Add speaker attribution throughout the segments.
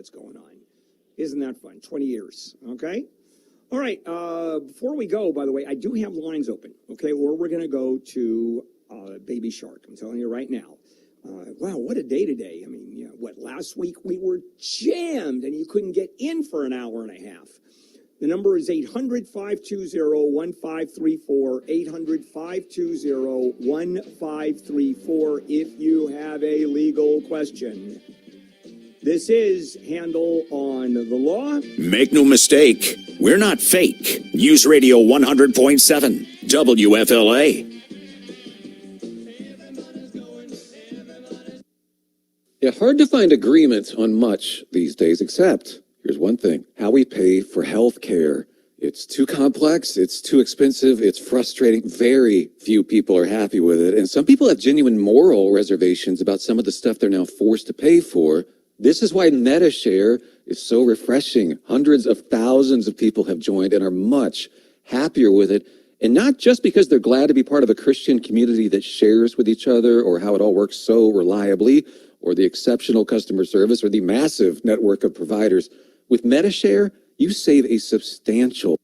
Speaker 1: what's going on. Isn't that fun? 20 years, okay? All right, before we go, by the way, I do have lines open, okay? Or we're going to go to Baby Shark. I'm telling you right now. Wow, what a day today. I mean, you know, last week we were jammed and you couldn't get in for an hour and a half. The number is 800-520-1534, 800-520-1534 if you have a legal question. This is Handle on the Law.
Speaker 2: Make no mistake, we're not fake. News Radio 100.7, WFLA.
Speaker 3: Yeah, hard to find agreement on much these days, except, here's one thing, how we pay for health care. It's too complex, it's too expensive, it's frustrating. Very few people are happy with it, and some people have genuine moral reservations about some of the stuff they're now forced to pay for. This is why MediShare is so refreshing. Hundreds of thousands of people have joined and are much happier with it. And not just because they're glad to be part of a Christian community that shares with each other or how it all works so reliably, or the exceptional customer service, or the massive network of providers. With MediShare, you save a substantial.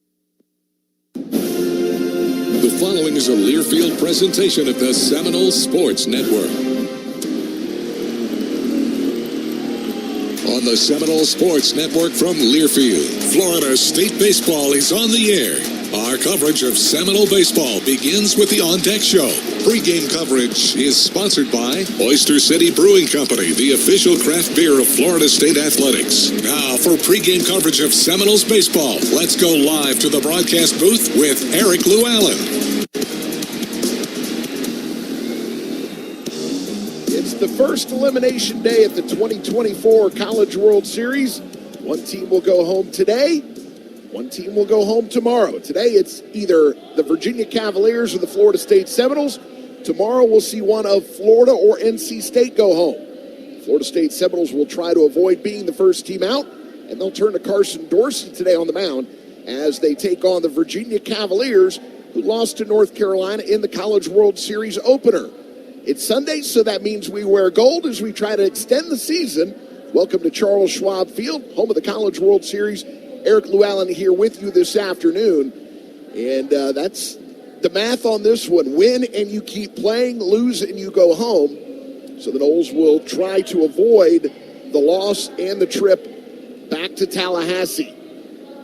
Speaker 4: The following is a Learfield presentation of the Seminoles Sports Network. On the Seminoles Sports Network from Learfield, Florida State Baseball is on the air. Our coverage of Seminole baseball begins with the On Deck Show. Pre-game coverage is sponsored by Oyster City Brewing Company, the official craft beer of Florida State Athletics. Now for pre-game coverage of Seminoles baseball, let's go live to the broadcast booth with Eric Llewellyn.
Speaker 5: It's the first elimination day at the 2024 College World Series. One team will go home today. One team will go home tomorrow. Today it's either the Virginia Cavaliers or the Florida State Seminoles. Tomorrow we'll see one of Florida or NC State go home. Florida State Seminoles will try to avoid being the first team out, and they'll turn to Carson Dorsey today on the mound as they take on the Virginia Cavaliers, who lost to North Carolina in the College World Series opener. It's Sunday, so that means we wear gold as we try to extend the season. Welcome to Charles Schwab Field, home of the College World Series. Eric Llewellyn here with you this afternoon, and that's the math on this one. Win and you keep playing, lose and you go home. So the Noles will try to avoid the loss and the trip back to Tallahassee.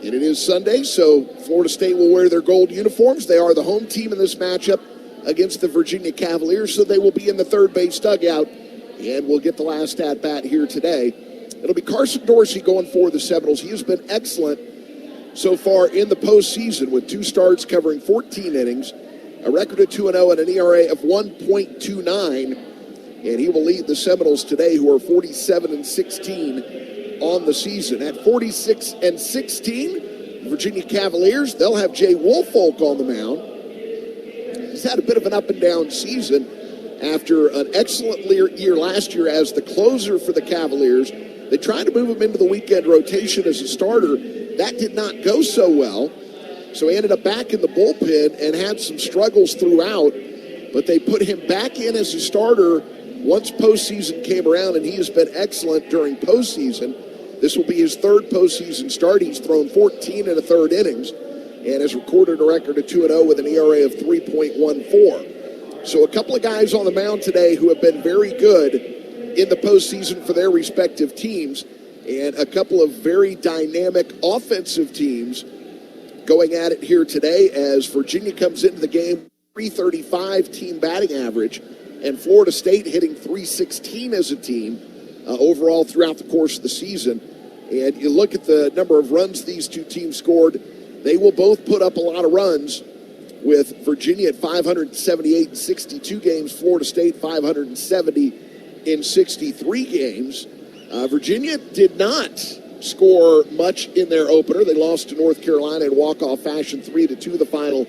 Speaker 5: And it is Sunday, so Florida State will wear their gold uniforms. They are the home team in this matchup against the Virginia Cavaliers, so they will be in the third base dugout, and we'll get the last at-bat here today. It'll be Carson Dorsey going for the Seminoles. He has been excellent so far in the postseason with 2 starts covering 14 innings, a record of 2-0 and an ERA of 1.29. And he will lead the Seminoles today, who are 47-16 on the season. At 46-16, Virginia Cavaliers, they'll have Jay Woolfolk on the mound. He's had a bit of an up-and-down season after an excellent year last year as the closer for the Cavaliers. They tried to move him into the weekend rotation as a starter. That did not go so well. So he ended up back in the bullpen and had some struggles throughout. But they put him back in as a starter once postseason came around, and he has been excellent during postseason. This will be his third postseason start. He's thrown 14 and a third innings and has recorded a record of 2-0 with an ERA of 3.14. So a couple of guys on the mound today who have been very good in the postseason for their respective teams, and a couple of very dynamic offensive teams going at it here today as Virginia comes into the game 335 team batting average, and Florida State hitting 316 as a team overall throughout the course of the season. And you look at the number of runs these two teams scored, they will both put up a lot of runs, with Virginia at 578 in 62 games, Florida State 570 in 63 games. Virginia did not score much in their opener. They lost to North Carolina in walk-off fashion 3-2 the final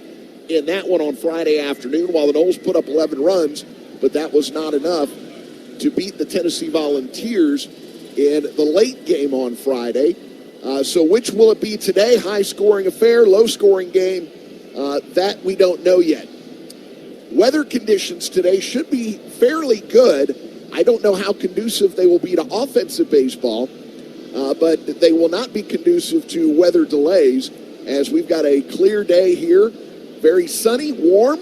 Speaker 5: in that one on Friday afternoon, while the Noles put up 11 runs, but that was not enough to beat the Tennessee Volunteers in the late game on Friday. So which will it be today? High-scoring affair, low-scoring game? That we don't know yet. Weather conditions today should be fairly good. I don't know how conducive they will be to offensive baseball. but they will not be conducive to weather delays, as we've got a clear day here, very sunny, warm,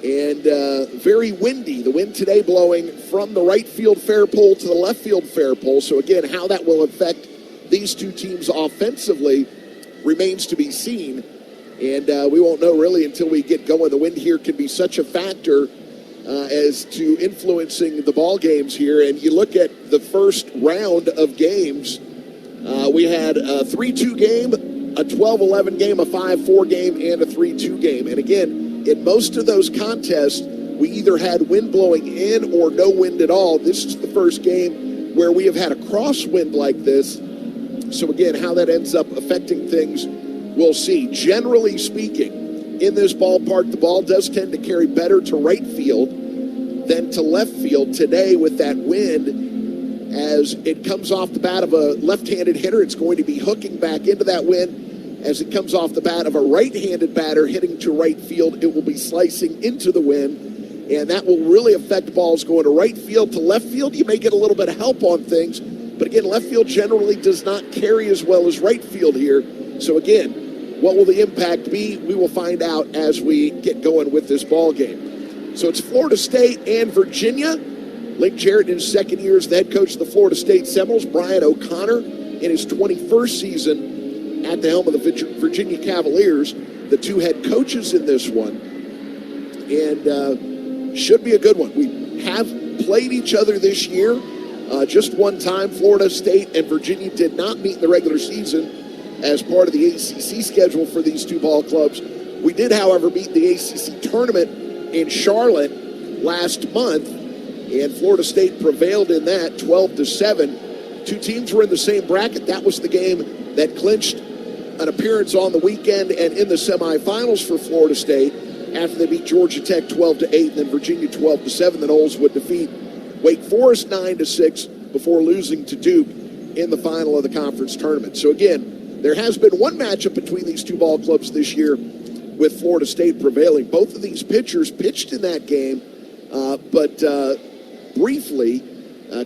Speaker 5: and very windy. The wind today blowing from the right field fair pole to the left field fair pole. So again, how that will affect these two teams offensively remains to be seen. And we won't know really until we get going. The wind here can be such a factor as to influencing the ball games here. And you look at the first round of games, we had a 3-2 game, a 12-11 game, a 5-4 game, and a 3-2 game. And again, in most of those contests, we either had wind blowing in or no wind at all. This is the first game where we have had a crosswind like this. So again, how that ends up affecting things, we'll see. Generally speaking, in this ballpark, the ball does tend to carry better to right field than to left field. Today, with that wind, as it comes off the bat of a left-handed hitter, it's going to be hooking back into that wind. As it comes off the bat of a right-handed batter hitting to right field, it will be slicing into the wind, and that will really affect balls going to right field. To left field, you may get a little bit of help on things, but again, left field generally does not carry as well as right field here. So again, what will the impact be? We will find out as we get going with this ball game. So it's Florida State and Virginia. Link Jarrett in his second year as the head coach of the Florida State Seminoles. Brian O'Connor in his 21st season at the helm of the Virginia Cavaliers, the two head coaches in this one. And should be a good one. We have played each other this year just one time. Florida State and Virginia did not meet in the regular season as part of the ACC schedule for these two ball clubs. We did, however, meet the ACC tournament in Charlotte last month, and Florida State prevailed in that 12-7. Two teams were in the same bracket. That was the game that clinched an appearance on the weekend and in the semifinals for Florida State after they beat Georgia Tech 12-8 and then Virginia 12-7. The Noles would defeat Wake Forest 9-6 before losing to Duke in the final of the conference tournament. So again, there has been one matchup between these two ball clubs this year with Florida State prevailing. Both of these pitchers pitched in that game, but briefly,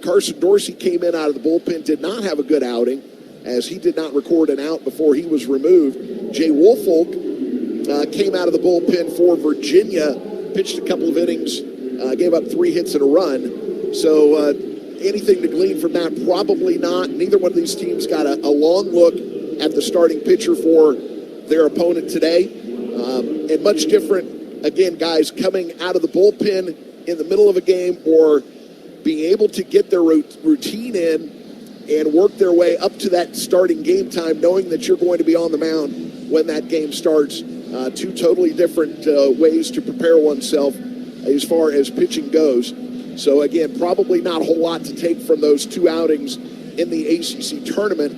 Speaker 5: Carson Dorsey came in out of the bullpen, did not have a good outing, as he did not record an out before he was removed. Jay Woolfolk came out of the bullpen for Virginia, pitched a couple of innings, gave up 3 hits and a run. So anything to glean from that? Probably not. Neither one of these teams got a long look at the starting pitcher for their opponent today. And much different, again, guys coming out of the bullpen in the middle of a game or being able to get their routine in and work their way up to that starting game time, knowing that you're going to be on the mound when that game starts. Two totally different ways to prepare oneself as far as pitching goes. So again, probably not a whole lot to take from those two outings in the ACC tournament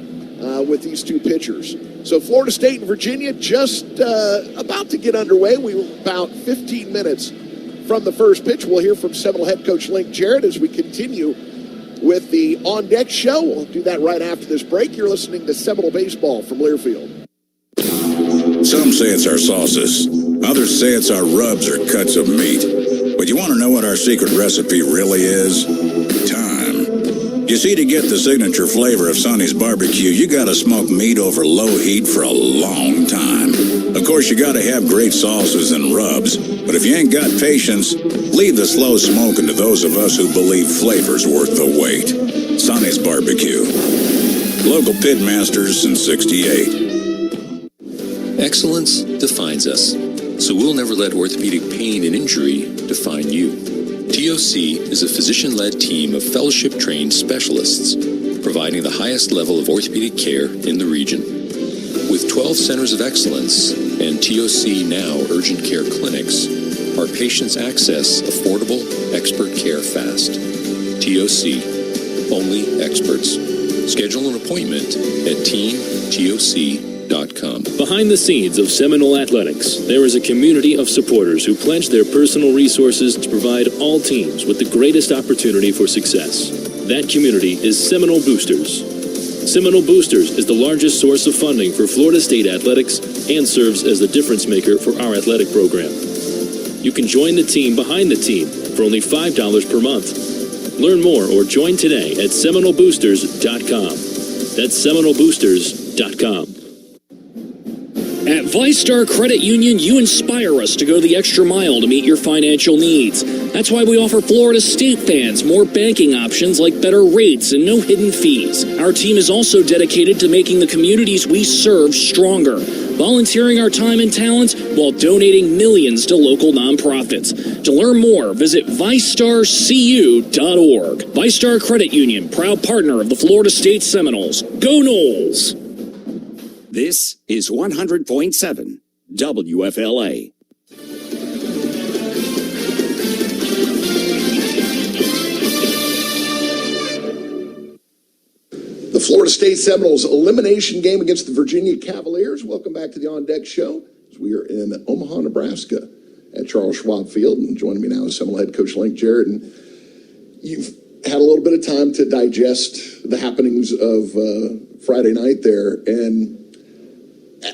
Speaker 5: with these two pitchers. So Florida State and Virginia just about to get underway. We were about 15 minutes from the first pitch. We'll hear from Seminole head coach Link Jarrett as we continue with the On Deck Show. We'll do that right after this break. You're listening to Seminole Baseball from Learfield.
Speaker 6: Some say it's our sauces. Others say it's our rubs or cuts of meat. But you want to know what our secret recipe really is? Time. You see, to get the signature flavor of Sonny's barbecue, you gotta smoke meat over low heat for a long time. Of course, you gotta have great sauces and rubs, but if you ain't got patience, leave the slow smoking to those of us who believe flavor's worth the wait. Sonny's Barbecue. Local pit masters since '68.
Speaker 7: Excellence defines us, so we'll never let orthopedic pain and injury define you. TOC is a physician-led team of fellowship-trained specialists providing the highest level of orthopedic care in the region. With 12 centers of excellence and TOC Now urgent care clinics, our patients access affordable, expert care fast. TOC, only experts. Schedule an appointment at teamtoc.com.
Speaker 8: Behind the scenes of Seminole Athletics, there is a community of supporters who pledge their personal resources to provide all teams with the greatest opportunity for success. That community is Seminole Boosters. Seminole Boosters is the largest source of funding for Florida State athletics and serves as the difference maker for our athletic program. You can join the team behind the team for only $5 per month. Learn more or join today at SeminoleBoosters.com. That's SeminoleBoosters.com.
Speaker 9: At ViStar Credit Union, you inspire us to go the extra mile to meet your financial needs. That's why we offer Florida State fans more banking options like better rates and no hidden fees. Our team is also dedicated to making the communities we serve stronger, volunteering our time and talents while donating millions to local nonprofits. To learn more, visit ViStarCU.org. ViStar Credit Union, proud partner of the Florida State Seminoles. Go Noles!
Speaker 2: This is 100.7 WFLA.
Speaker 5: The Florida State Seminoles elimination game against the Virginia Cavaliers. Welcome back to the On Deck Show. We are in Omaha, Nebraska at Charles Schwab Field. And joining me now is Seminole head coach Link Jarrett. And you've had a little bit of time to digest the happenings of Friday night there. And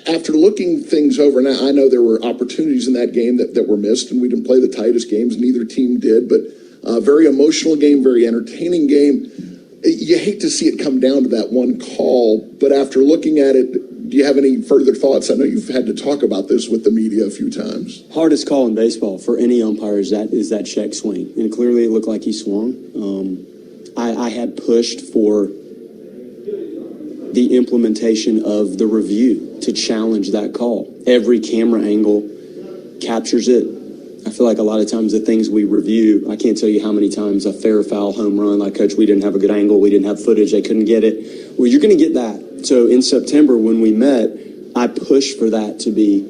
Speaker 5: after looking things over, now I know there were opportunities in that game that were missed, and we didn't play the tightest games, neither team did, but a very emotional game, very entertaining game. You hate to see it come down to that one call, but after looking at it, do you have any further thoughts? I know you've had to talk about this with the media a few times.
Speaker 10: Hardest call in baseball for any umpire is that check swing, and clearly it looked like he swung. I had pushed for the implementation of the review to challenge that call. Every camera angle captures it. I feel like a lot of times the things we review, I can't tell you how many times a fair foul home run, like, Coach, we didn't have a good angle, we didn't have footage, they couldn't get it. Well, you're going to get that. So in September when we met, I pushed for that to be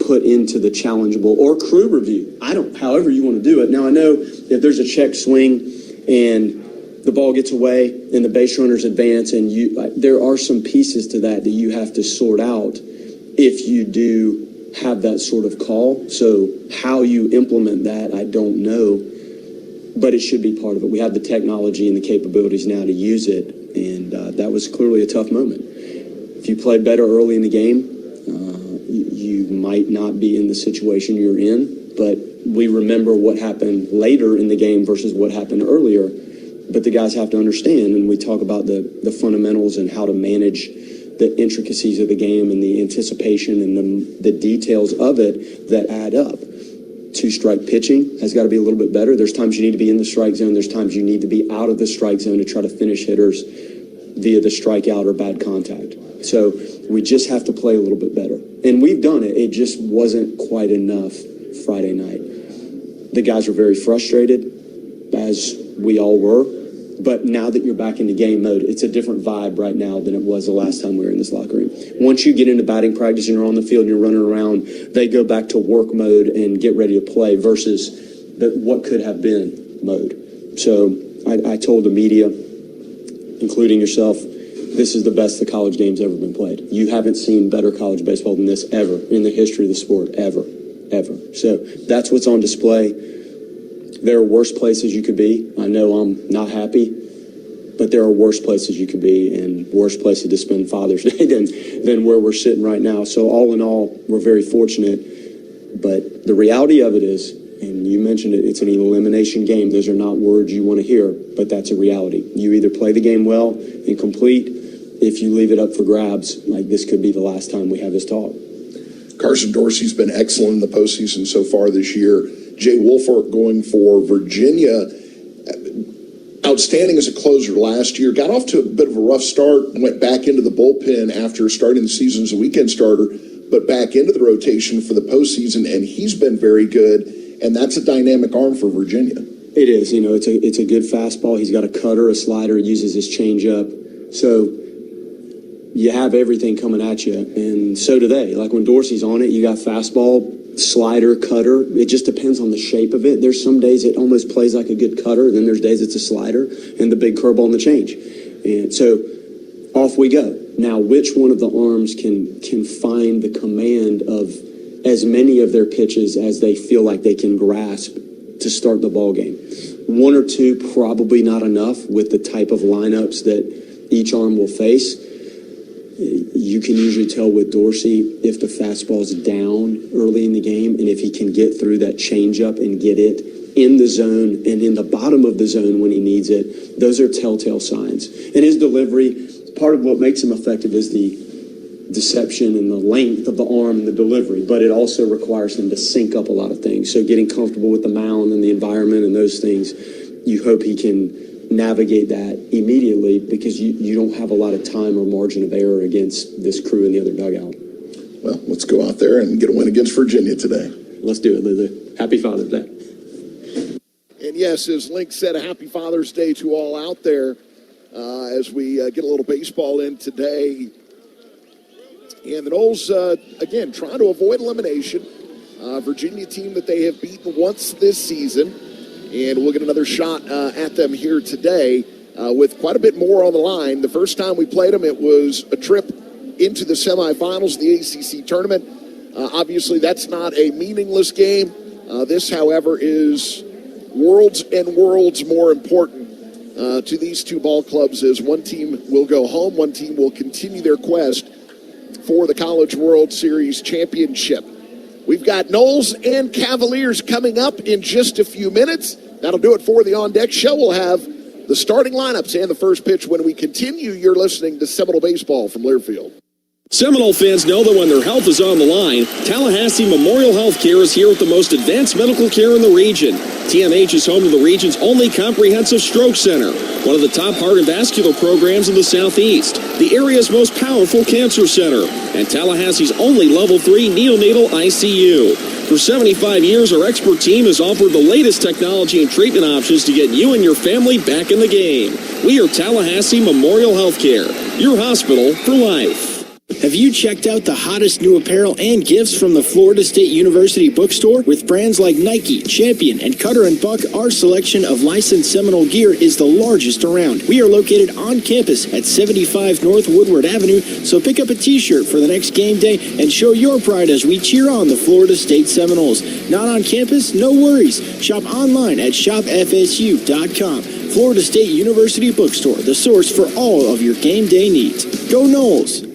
Speaker 10: put into the challengeable or crew review. However you want to do it. Now, I know if there's a check swing and the ball gets away and the base runners advance, and there are some pieces to that you have to sort out if you do have that sort of call. So how you implement that, I don't know, but it should be part of it. We have the technology and the capabilities now to use it, and that was clearly a tough moment. If you play better early in the game, you might not be in the situation you're in, but we remember what happened later in the game versus what happened earlier. But the guys have to understand, and we talk about the fundamentals and how to manage the intricacies of the game and the anticipation and the details of it that add up. Two-strike pitching has got to be a little bit better. There's times you need to be in the strike zone. There's times you need to be out of the strike zone to try to finish hitters via the strikeout or bad contact. So we just have to play a little bit better. And we've done it. It just wasn't quite enough Friday night. The guys were very frustrated, as we all were. But now that you're back into game mode, it's a different vibe right now than it was the last time we were in this locker room. Once you get into batting practice and you're on the field and you're running around, they go back to work mode and get ready to play versus what could have been mode. So I told the media, including yourself, this is the best the college game's ever been played. You haven't seen better college baseball than this ever in the history of the sport, ever. So that's what's on display. There are worse places you could be. I know I'm not happy, but there are worse places you could be and worse places to spend Father's Day than where we're sitting right now. So all in all, we're very fortunate. But the reality of it is, and you mentioned it, it's an elimination game. Those are not words you want to hear, but that's a reality. You either play the game well and complete. If you leave it up for grabs, like this could be the last time we have this talk.
Speaker 5: Carson Dorsey's been excellent in the postseason so far this year. Jay Woolfolk going for Virginia, outstanding as a closer last year. Got off to a bit of a rough start, went back into the bullpen after starting the season as a weekend starter, but back into the rotation for the postseason, and he's been very good, and that's a dynamic arm for Virginia.
Speaker 10: It is. It's a good fastball. He's got a cutter, a slider, uses his changeup. So you have everything coming at you, and so do they. Like when Dorsey's on it, you got fastball, slider, cutter. It just depends on the shape of it. There's some days it almost plays like a good cutter, then there's days it's a slider and the big curveball and the change. And so off we go. Now, which one of the arms can find the command of as many of their pitches as they feel like they can grasp to start the ball game? One or two, probably not enough with the type of lineups that each arm will face. You can usually tell with Dorsey if the fastball's down early in the game and if he can get through that changeup and get it in the zone and in the bottom of the zone when he needs it. Those are telltale signs. And his delivery, part of what makes him effective is the deception and the length of the arm and the delivery, but it also requires him to sync up a lot of things. So getting comfortable with the mound and the environment and those things, you hope he can navigate that immediately, because you don't have a lot of time or margin of error against this crew in the other dugout.
Speaker 5: Well, let's go out there and get a win against Virginia today.
Speaker 10: Let's do it, Lulu. Happy Father's Day.
Speaker 5: And yes, as Link said, a happy Father's Day to all out there as we get a little baseball in today. And the Noles, again, trying to avoid elimination. Virginia team that they have beaten once this season. And we'll get another shot at them here today with quite a bit more on the line. The first time we played them, it was a trip into the semifinals of the ACC tournament. Obviously, that's not a meaningless game. This, however, is worlds and worlds more important to these two ball clubs, as one team will go home, one team will continue their quest for the College World Series championship. We've got Noles and Cavaliers coming up in just a few minutes. That'll do it for the On Deck Show. We'll have the starting lineups and the first pitch when we continue. You're listening to Seminole Baseball from Learfield.
Speaker 11: Seminole fans know that when their health is on the line, Tallahassee Memorial Healthcare is here with the most advanced medical care in the region. TMH is home to the region's only comprehensive stroke center, one of the top heart and vascular programs in the Southeast, the area's most powerful cancer center, and Tallahassee's only Level 3 neonatal ICU. For 75 years, our expert team has offered the latest technology and treatment options to get you and your family back in the game. We are Tallahassee Memorial Healthcare, your hospital for life.
Speaker 12: Have you checked out the hottest new apparel and gifts from the Florida State University bookstore? With brands like Nike, Champion, and Cutter & Buck, our selection of licensed Seminole gear is the largest around. We are located on campus at 75 North Woodward Avenue, so pick up a t-shirt for the next game day and show your pride as we cheer on the Florida State Seminoles. Not on campus? No worries. Shop online at shopfsu.com. Florida State University Bookstore, the source for all of your game day needs. Go Noles!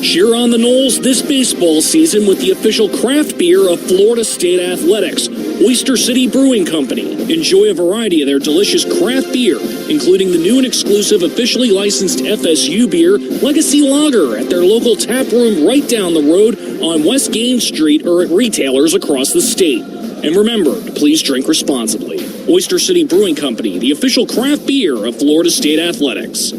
Speaker 9: Cheer on the Noles this baseball season with the official craft beer of Florida State Athletics, Oyster City Brewing Company. Enjoy a variety of their delicious craft beer, including the new and exclusive officially licensed FSU beer, Legacy Lager, at their local tap room right down the road on West Gaines Street or at retailers across the state. And remember, to please drink responsibly. Oyster City Brewing Company, the official craft beer of Florida State Athletics.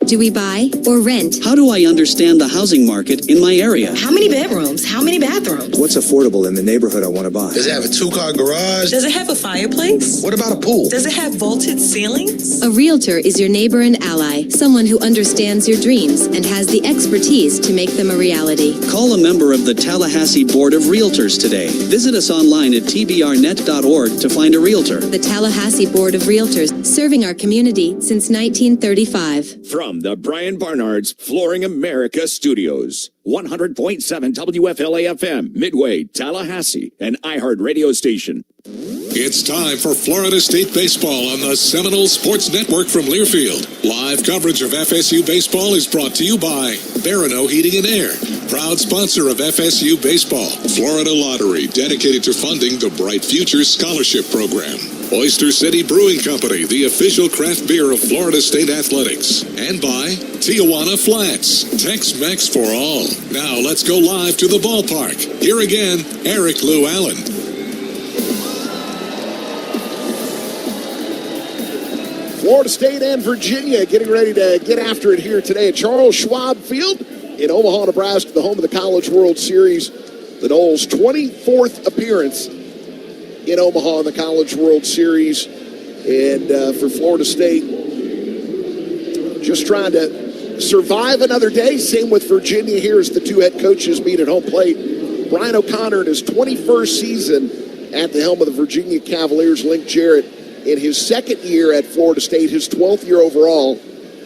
Speaker 13: Do we buy or rent?
Speaker 14: How do I understand the housing market in my area?
Speaker 15: How many bedrooms? How many bathrooms?
Speaker 16: What's affordable in the neighborhood I want to buy?
Speaker 17: Does it have a 2-car garage?
Speaker 15: Does it have a fireplace?
Speaker 17: What about a pool?
Speaker 15: Does it have vaulted ceilings?
Speaker 13: A realtor is your neighbor and ally, someone who understands your dreams and has the expertise to make them a reality.
Speaker 14: Call a member of the Tallahassee Board of Realtors today. Visit us online at tbrnet.org to find a realtor.
Speaker 13: The Tallahassee Board of Realtors, serving our community since 1935.
Speaker 2: From the Brian Barnard's Flooring America Studios, 100.7 WFLA FM, Midway, Tallahassee, and iHeart radio station.
Speaker 4: It's time for Florida State Baseball on the Seminole Sports Network from Learfield. Live coverage of FSU baseball is brought to you by Barano Heating and Air, proud sponsor of FSU baseball. Florida Lottery, dedicated to funding the Bright Futures Scholarship Program. Oyster City Brewing Company, the official craft beer of Florida State Athletics. And by Tijuana Flats, Tex-Mex for all. Now let's go live to the ballpark. Here again, Eric Lou Allen.
Speaker 5: Florida State and Virginia getting ready to get after it here today at Charles Schwab Field in Omaha, Nebraska, the home of the College World Series. The Noles' 24th appearance in Omaha in the College World Series. And for Florida State, just trying to survive another day. Same with Virginia here as the two head coaches meet at home plate. Brian O'Connor in his 21st season at the helm of the Virginia Cavaliers. Link Jarrett in his second year at Florida State, his 12th year overall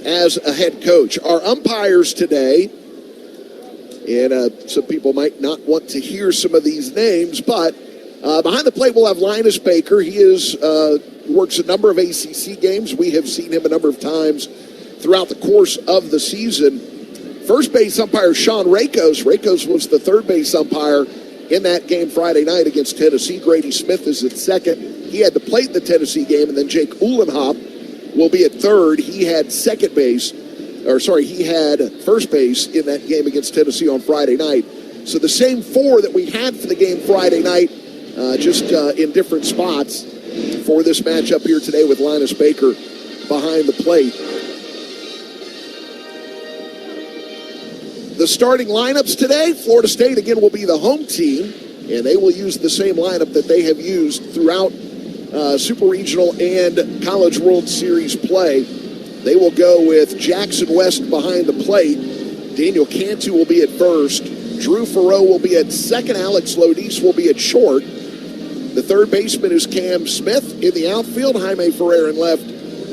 Speaker 5: as a head coach. Our umpires today, and some people might not want to hear some of these names, but behind the plate we'll have Linus Baker. He works a number of ACC games. We have seen him a number of times throughout the course of the season. First base umpire Sean Rakos. Rakos was the third base umpire in that game Friday night against Tennessee. Grady Smith is at second. He had to plate the Tennessee game, and then Jake Uhlenhop will be at third. He had first base in that game against Tennessee on Friday night. So the same four that we had for the game Friday night, just in different spots for this matchup here today with Linus Baker behind the plate. The starting lineups today, Florida State again will be the home team, and they will use the same lineup that they have used throughout Super Regional and College World Series play. They will go with Jackson West behind the plate. Daniel Cantu will be at first. Drew Farrow will be at second. Alex Lodise will be at short. The third baseman is Cam Smith. In the outfield, Jaime Ferrer in left,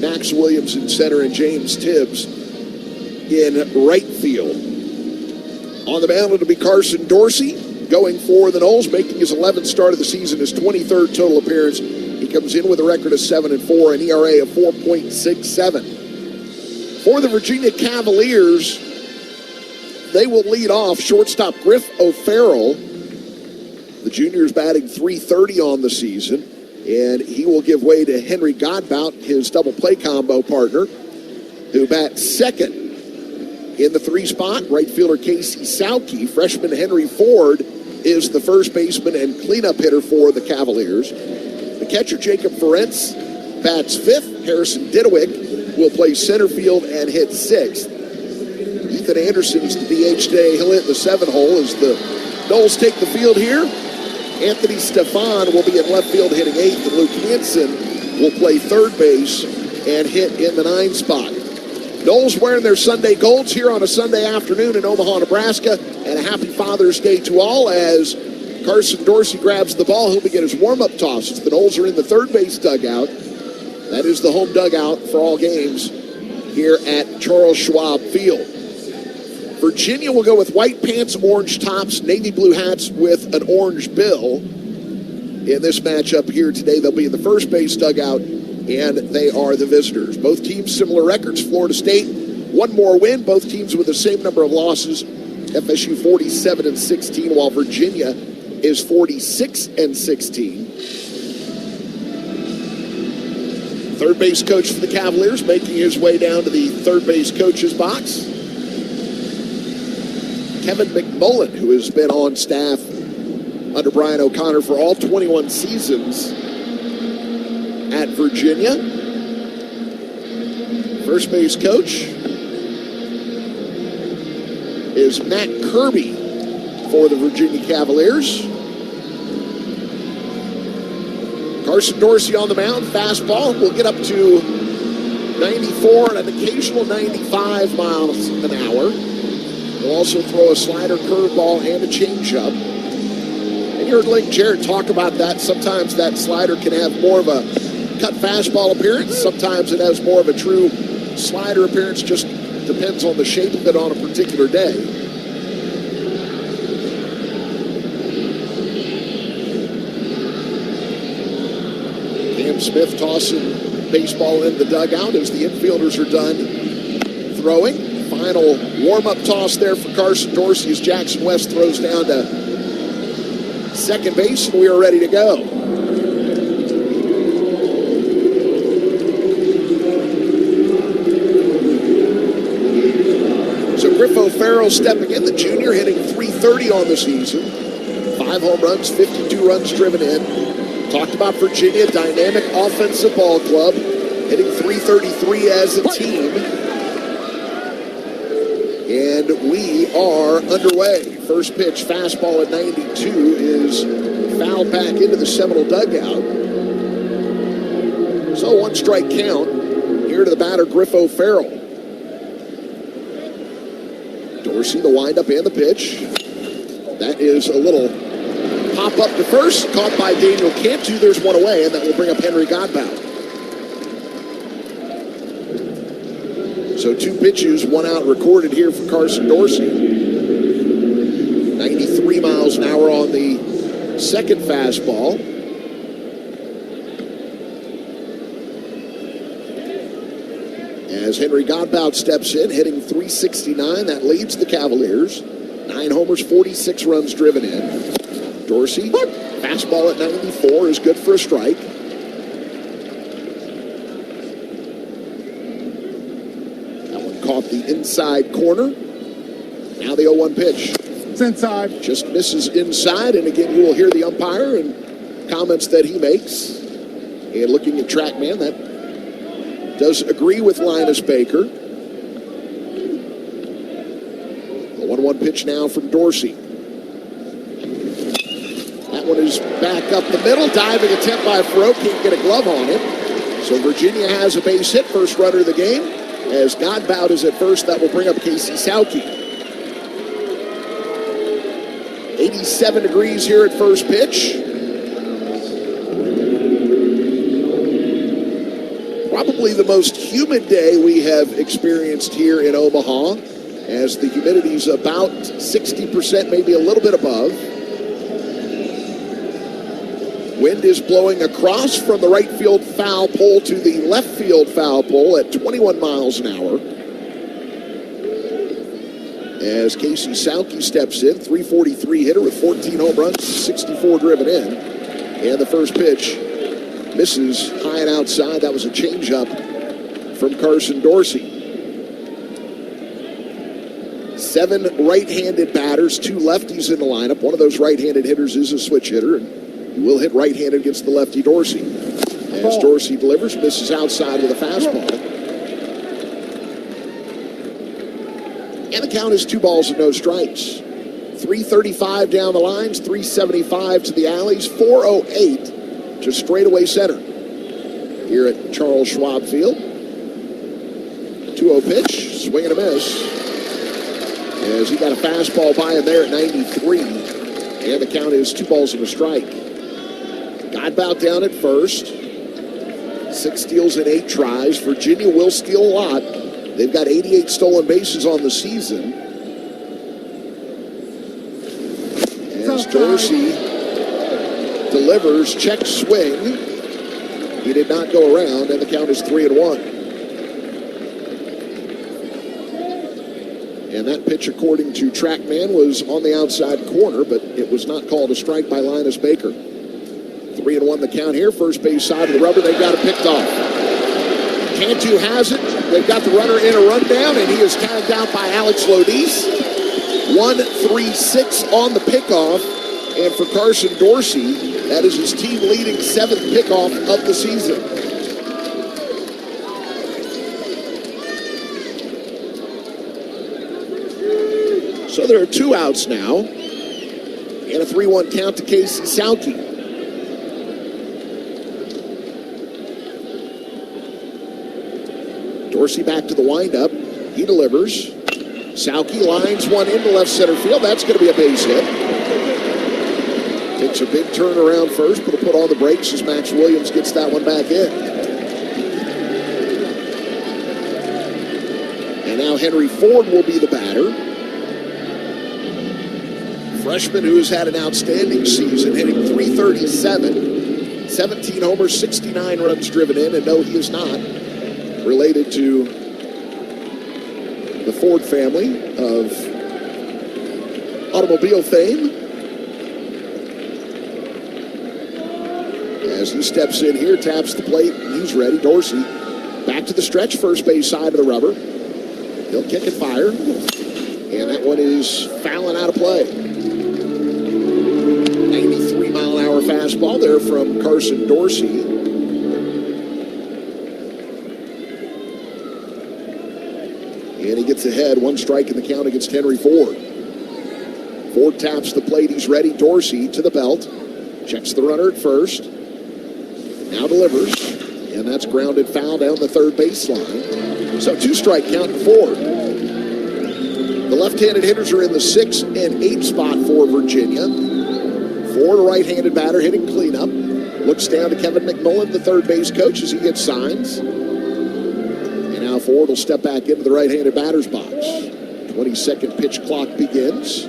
Speaker 5: Max Williams in center, and James Tibbs in right field. On the mound, it'll be Carson Dorsey going for the Noles, making his 11th start of the season, his 23rd total appearance. He comes in with a record of 7-4, an ERA of 4.67. For the Virginia Cavaliers, they will lead off shortstop Griff O'Farrell. The junior is batting .330 on the season, and he will give way to Henry Godbout, his double play combo partner, who bats second. In the 3 spot, right fielder Casey Sauke. Freshman Henry Ford is the first baseman and cleanup hitter for the Cavaliers. The catcher Jacob Ferencz bats 5th. Harrison Didowick will play center field and hit 6th. Ethan Anderson is the DH today. He'll hit the 7 hole as the Noles take the field here. Anthony Stefan will be in left field hitting 8th, and Luke Hansen will play third base and hit in the 9 spot. Noles wearing their Sunday golds here on a Sunday afternoon in Omaha, Nebraska, and a happy Father's Day to all as Carson Dorsey grabs the ball. He'll begin his warm-up toss. The Noles are in the third base dugout. That is the home dugout for all games here at Charles Schwab Field. Virginia will go with white pants, orange tops, navy blue hats with an orange bill. In this matchup here today, they'll be in the first base dugout, and they are the visitors. Both teams similar records. Florida State, 1 more win. Both teams with the same number of losses. FSU 47-16, while Virginia is 46-16. Third base coach for the Cavaliers making his way down to the third base coach's box. Kevin McMullen, who has been on staff under Brian O'Connor for all 21 seasons at Virginia. First base coach is Matt Kirby for the Virginia Cavaliers. Carson Dorsey on the mound. Fastball will get up to 94 and an occasional 95 miles an hour. He'll also throw a slider, curveball, and a changeup. And you heard Link Jarrett talk about that. Sometimes that slider can have more of a cut fastball appearance. Sometimes it has more of a true slider appearance. Just depends on the shape of it on a particular day. Cam Smith tossing baseball in the dugout as the infielders are done throwing. Final warm-up toss there for Carson Dorsey as Jackson West throws down to second base, and we are ready to go. So Griff O'Farrell stepping in, the junior, hitting .330 on the season. 5 home runs, 52 runs driven in. Talked about Virginia, dynamic offensive ball club, hitting .333 as a team. And we are underway. First pitch, fastball at 92 is fouled back into the Seminole dugout. So 1 strike count here to the batter, Griff O'Farrell. Dorsey, the windup and the pitch. That is a little pop up to first, caught by Daniel Cantu. There's one away, and that will bring up Henry Godbout. So 2 pitches, 1 out recorded here for Carson Dorsey. 93 miles an hour on the second fastball. As Henry Godbout steps in, hitting .369, that leads the Cavaliers. 9 homers, 46 runs driven in. Dorsey, fastball at 94 is good for a strike. caught the inside corner. Now the 0-1 pitch.
Speaker 17: It's inside.
Speaker 5: Just misses inside, and again, you will hear the umpire and comments that he makes. And looking at TrackMan, that does agree with Linus Baker. The 1-1 pitch now from Dorsey. That one is back up the middle. Diving attempt by Farouk. Can't get a glove on it. So Virginia has a base hit. First runner of the game. As Godbout is at first, that will bring up Casey Sauke. 87 degrees here at first pitch. Probably the most humid day we have experienced here in Omaha, as the humidity is about 60%, maybe a little bit above. Wind is blowing across from the right field foul pole to the left field foul pole at 21 miles an hour. As Casey Sauke steps in, 343 hitter with 14 home runs, 64 driven in. And the first pitch misses high and outside. That was a changeup from Carson Dorsey. 7 right-handed batters, 2 lefties in the lineup. One of those right-handed hitters is a switch hitter, and he will hit right-handed against the lefty Dorsey. As Dorsey delivers, misses outside with a fastball. And the count is 2 balls and no strikes. 335 down the lines, 375 to the alleys, 408 to straightaway center here at Charles Schwab Field. 2-0 pitch, swing and a miss. As he got a fastball by him there at 93. And the count is 2 balls and a strike. Godbout down at first. 6 steals and 8 tries. Virginia will steal a lot. They've got 88 stolen bases on the season. As Dorsey delivers, check swing. He did not go around, and the count is 3-1. And that pitch, according to TrackMan, was on the outside corner, but it was not called a strike by Linus Baker. 3-1 the count here. First base side of the rubber. They've got it picked off. Cantu has it. They've got the runner in a rundown, and he is tagged out by Alex Lodis. 1-3-6 on the pickoff. And for Carson Dorsey, that is his team-leading 7th pickoff of the season. So there are 2 outs now, and a 3-1 count to Casey Sauke. Dorsey back to the windup. He delivers. Sauke lines one into left center field. That's going to be a base hit. Takes a big turn around first, but will put on the brakes as Max Williams gets that one back in. And now Henry Ford will be the batter. Freshman who has had an outstanding season, hitting .337, 17 homers, 69 runs driven in, and no, he is not related to the Ford family of automobile fame. As he steps in here, taps the plate, and he's ready. Dorsey back to the stretch, first base side of the rubber. He'll kick and fire, and that one is fouling out of play. 93-mile-an-hour fastball there from Carson Dorsey. And he gets ahead, 1 strike in the count against Henry Ford. Ford taps the plate, he's ready. Dorsey to the belt. Checks the runner at first. Now delivers. And that's grounded foul down the third baseline. So 2-strike count to Ford. The left-handed hitters are in the 6 and 8 spot for Virginia. Ford, a right-handed batter, hitting cleanup. Looks down to Kevin McMillan, the third base coach, as he gets signs. And now Ford will step back into the right-handed batter's box. 22nd pitch clock begins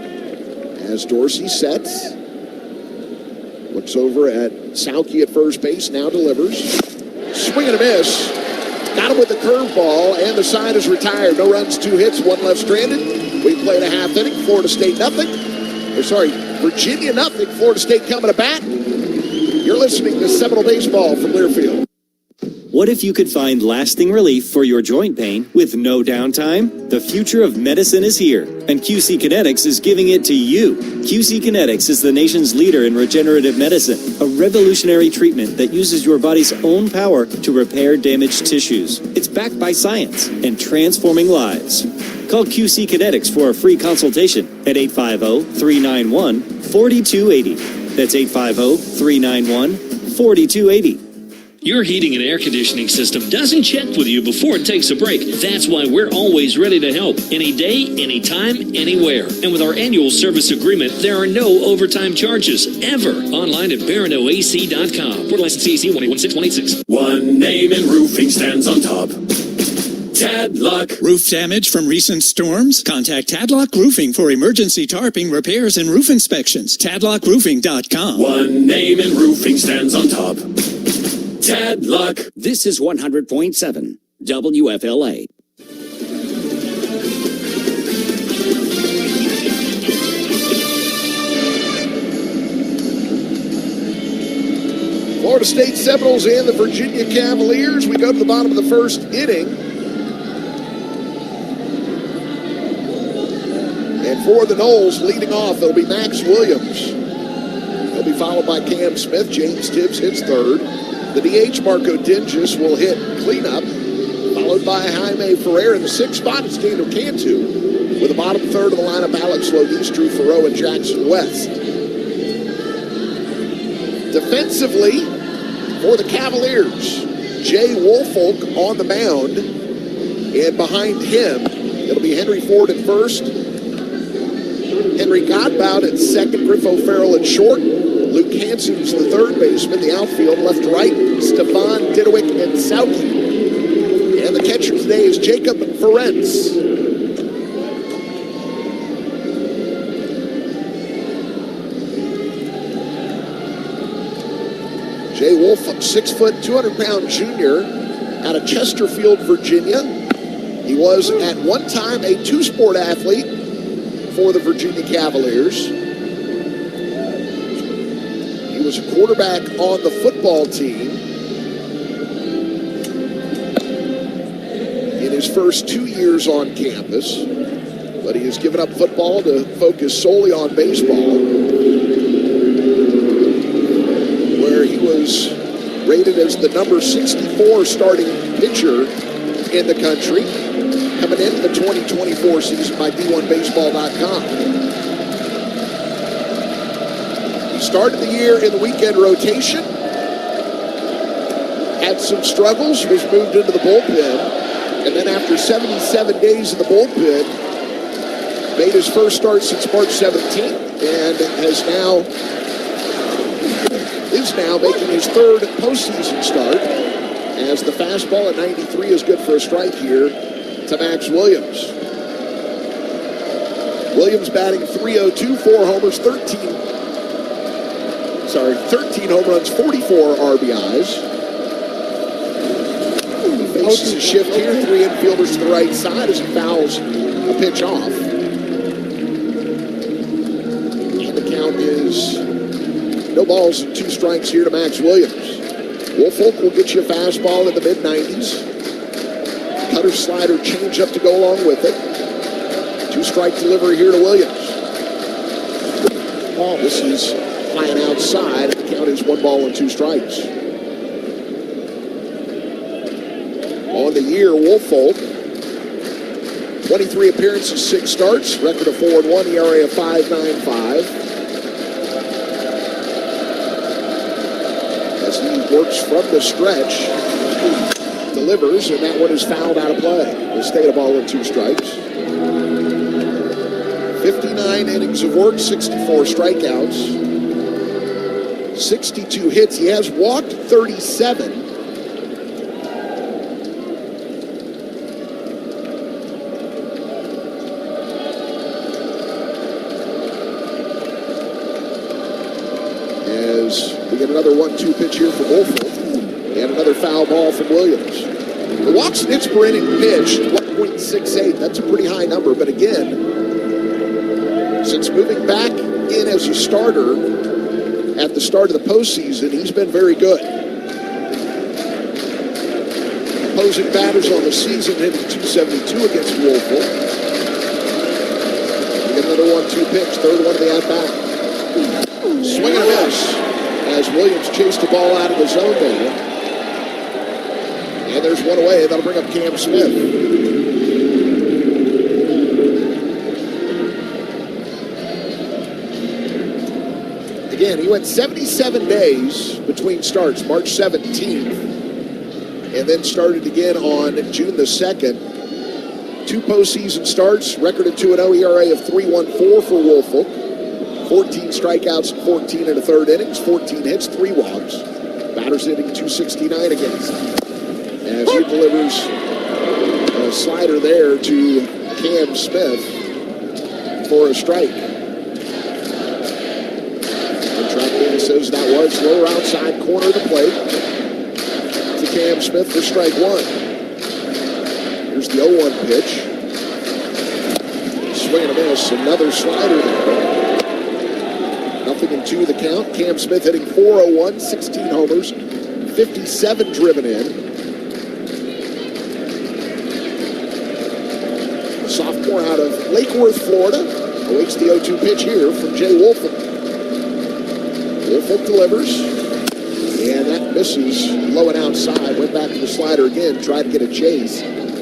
Speaker 5: as Dorsey sets. Looks over at Sauke at first base, now delivers. Swing and a miss. Got him with the curveball, and the side is retired. No runs, 2 hits, 1 left stranded. We played a half inning. Florida State nothing. Virginia nothing. Florida State coming to bat. You're listening to Seminole Baseball from Learfield.
Speaker 17: What if you could find lasting relief for your joint pain with no downtime? The future of medicine is here, and QC Kinetics is giving it to you. QC Kinetics is the nation's leader in regenerative medicine, a revolutionary treatment that uses your body's own power to repair damaged tissues. It's backed by science and transforming lives. Call QC Kinetics for a free consultation at 850-391-4280. That's 850-391-4280.
Speaker 9: Your heating and air conditioning system doesn't check with you before it takes a break. That's why we're always ready to help. Any day, anytime, anywhere. And with our annual service agreement, there are no overtime charges, ever. Online at baranoac.com. Port license CAC 1816186.
Speaker 18: One name in roofing stands on top. Tadlock.
Speaker 19: Roof damage from recent storms? Contact Tadlock Roofing for emergency tarping, repairs, and roof inspections. Tadlockroofing.com.
Speaker 18: One name in roofing stands on top. Tadlock.
Speaker 2: This is 100.7 WFLA.
Speaker 5: Florida State Seminoles and the Virginia Cavaliers. We go to the bottom of the first inning. And for the Noles, leading off, it'll be Max Williams. He'll be followed by Cam Smith. James Tibbs hits third. The DH, Marco Dinges, will hit cleanup, followed by Jaime Ferrer. In the sixth spot is Daniel Cantu. With the bottom third of the lineup, Alex Lodis, Drew Farrow, and Jackson West. Defensively, for the Cavaliers, Jay Woolfolk on the mound. And behind him, it'll be Henry Ford at first, Henry Godbout at second, Griff O'Farrell at short, Luke Hansen's the third baseman, the outfield, left to right, Stefan Didowick and Sauke. And the catcher today is Jacob Ferencz. Jay Woolfolk, 6 foot, 200-pound junior out of Chesterfield, Virginia. He was at one time a two-sport athlete for the Virginia Cavaliers. He was a quarterback on the football team in his first 2 years on campus, but he has given up football to focus solely on baseball, where he was rated as the number 64 starting pitcher in the country, coming into the 2024 season by D1Baseball.com. He started the year in the weekend rotation, had some struggles, was moved into the bullpen, and then after 77 days in the bullpen, made his first start since March 17th, and is now making his third postseason start, as the fastball at 93 is good for a strike here to Max Williams. Williams batting .302, 4 homers, 13 home runs, 44 RBIs. He faces a shift here, 3 infielders to the right side as he fouls a pitch off. And the count is no balls and 2 strikes here to Max Williams. Woolfolk will get you a fastball in the mid-90s. Cutter, slider, changeup to go along with it. 2-strike delivery here to Williams. This is flying outside. The count is 1 ball and 2 strikes. On the year, Woolfolk, 23 appearances, 6 starts, record of 4-1, ERA of 5.95. As he works from the stretch, delivers, and that one is fouled out of play. Will stay at a ball and 2 strikes. 59 innings of work, 64 strikeouts, 62 hits. He has walked 37. As we get another 1-2 pitch here from Woolfolk, and another foul ball from Williams. The walks and hits per inning pitched, 1.68. That's a pretty high number, but again, since moving back in as a starter at the start of the postseason, he's been very good. opposing batters on the season, hitting .272 against Woolfolk. Get another 1-2 pitch, third one of the at-bat. Swing and a miss as Williams chased the ball out of the zone there. And there's one away. That'll bring up Cam Smith. Again, he went 77 days between starts, March 17th, and then started again on June the 2nd. 2 postseason starts, record of 2-0, ERA of 3.14 for Woolfolk. 14 strikeouts and 14 in the third innings, 14 hits, 3 walks. Batters hitting .269 against him. As he delivers a slider there to Cam Smith for a strike. Says that was lower outside corner of the plate to Cam Smith for strike 1. Here's the 0-1 pitch. Swing and a miss. Another slider there. 0-2 the count. Cam Smith hitting .401, 16 homers, 57 driven in. A sophomore out of Lake Worth, Florida, awaits the 0-2 pitch here from Jay Woolfolk. Woolfolk delivers, and that misses low and outside. Went back to the slider again, tried to get a chase,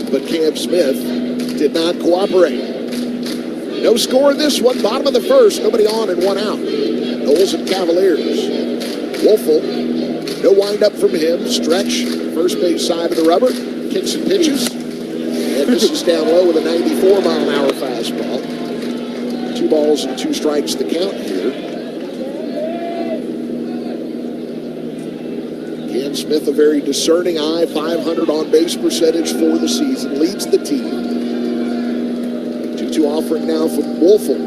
Speaker 5: but Cam Smith did not cooperate. No score in this one, bottom of the first, nobody on and 1 out. Noles and Cavaliers. Woolfolk, no windup from him, stretch, first base side of the rubber, kicks and pitches, and misses down low with a 94-mile-an-hour fastball. 2 balls and 2 strikes the count here. Cam Smith, a very discerning eye, 500 on-base percentage for the season, leads the team. 2-2 offering now from Woolfolk.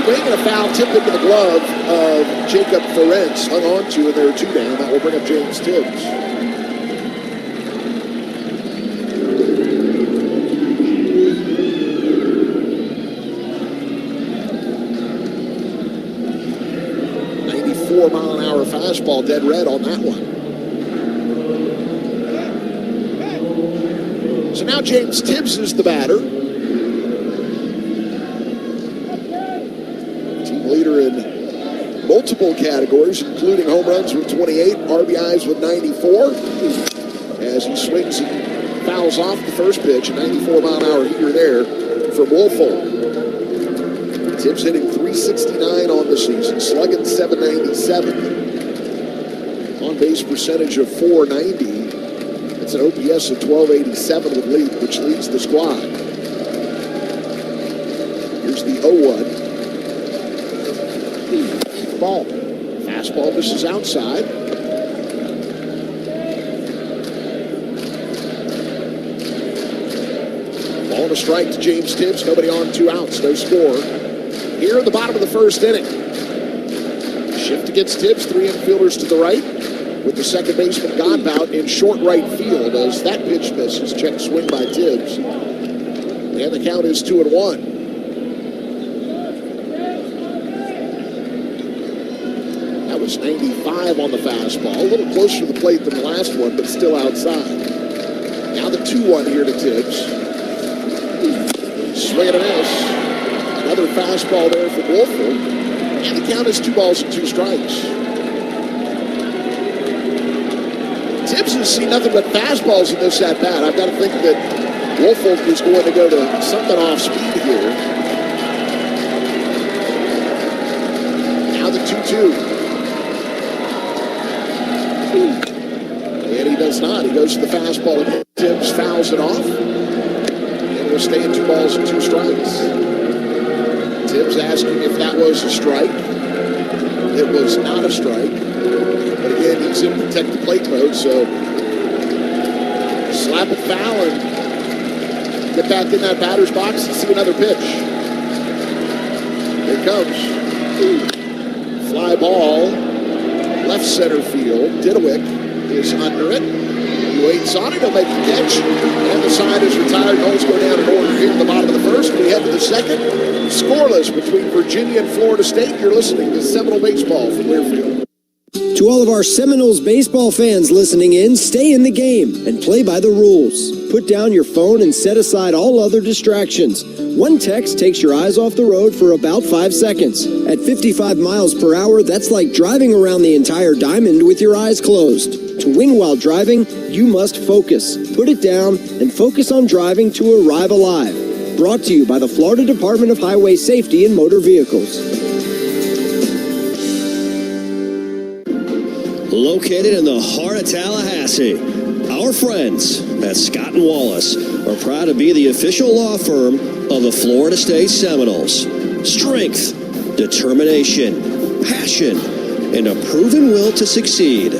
Speaker 5: Swing and a foul tip into the glove of Jacob Ferencz, hung on to, and there are 2 down. That will bring up James Tibbs. .94-mile-an-hour fastball, dead red on that one. So now James Tibbs is the batter. Team leader in multiple categories, including home runs with 28, RBIs with 94. As he swings and fouls off the first pitch, a 94-mile-an-hour heater there from Woolfolk. Tibbs hitting .369 on the season, slugging .797. On-base percentage of .490. That's an OPS of .1287 with lead, which leads the squad. Here's the 0-1. Ball. Fastball misses outside. Ball and a strike to James Tibbs. Nobody on, 2 outs, no score. Here in the bottom of the first inning. Shift against Tibbs, 3 infielders to the right, with the second baseman Godbout in short right field as that pitch misses. Check swing by Tibbs. And the count is 2-1. That was 95 on the fastball. A little closer to the plate than the last one, but still outside. Now the 2-1 here to Tibbs. Swing and a miss. Another fastball there for Woolfolk. And the count is 2 balls and 2 strikes. Tibbs has seen nothing but fastballs in this at-bat. I've got to think that Woolfolk is going to go to something off speed here. Now the 2-2. And he does not. He goes to the fastball and Tibbs fouls it off. And we'll stay in 2 balls and 2 strikes. Tibbs asking if that was a strike. It was not a strike. But again, he's in protect the plate mode, so slap it foul and get back in that batter's box and see another pitch. Here it comes. Fly ball, left center field. Didewick is under it. He waits on it, he'll make the catch. And the side is retired. Noles go down in order here in the bottom of the first. We head to the second. Scoreless between Virginia and Florida State. You're listening to Seminole Baseball from Learfield.
Speaker 20: To all of our Seminoles baseball fans listening in, stay in the game and play by the rules. Put down your phone and set aside all other distractions. One text takes your eyes off the road for about 5 seconds. At 55 miles per hour, that's like driving around the entire diamond with your eyes closed. To win while driving, you must focus. Put it down and focus on driving to arrive alive. Brought to you by the Florida Department of Highway Safety and Motor Vehicles.
Speaker 21: Located in the heart of Tallahassee, our friends at Scott & Wallace are proud to be the official law firm of the Florida State Seminoles. Strength, determination, passion, and a proven will to succeed.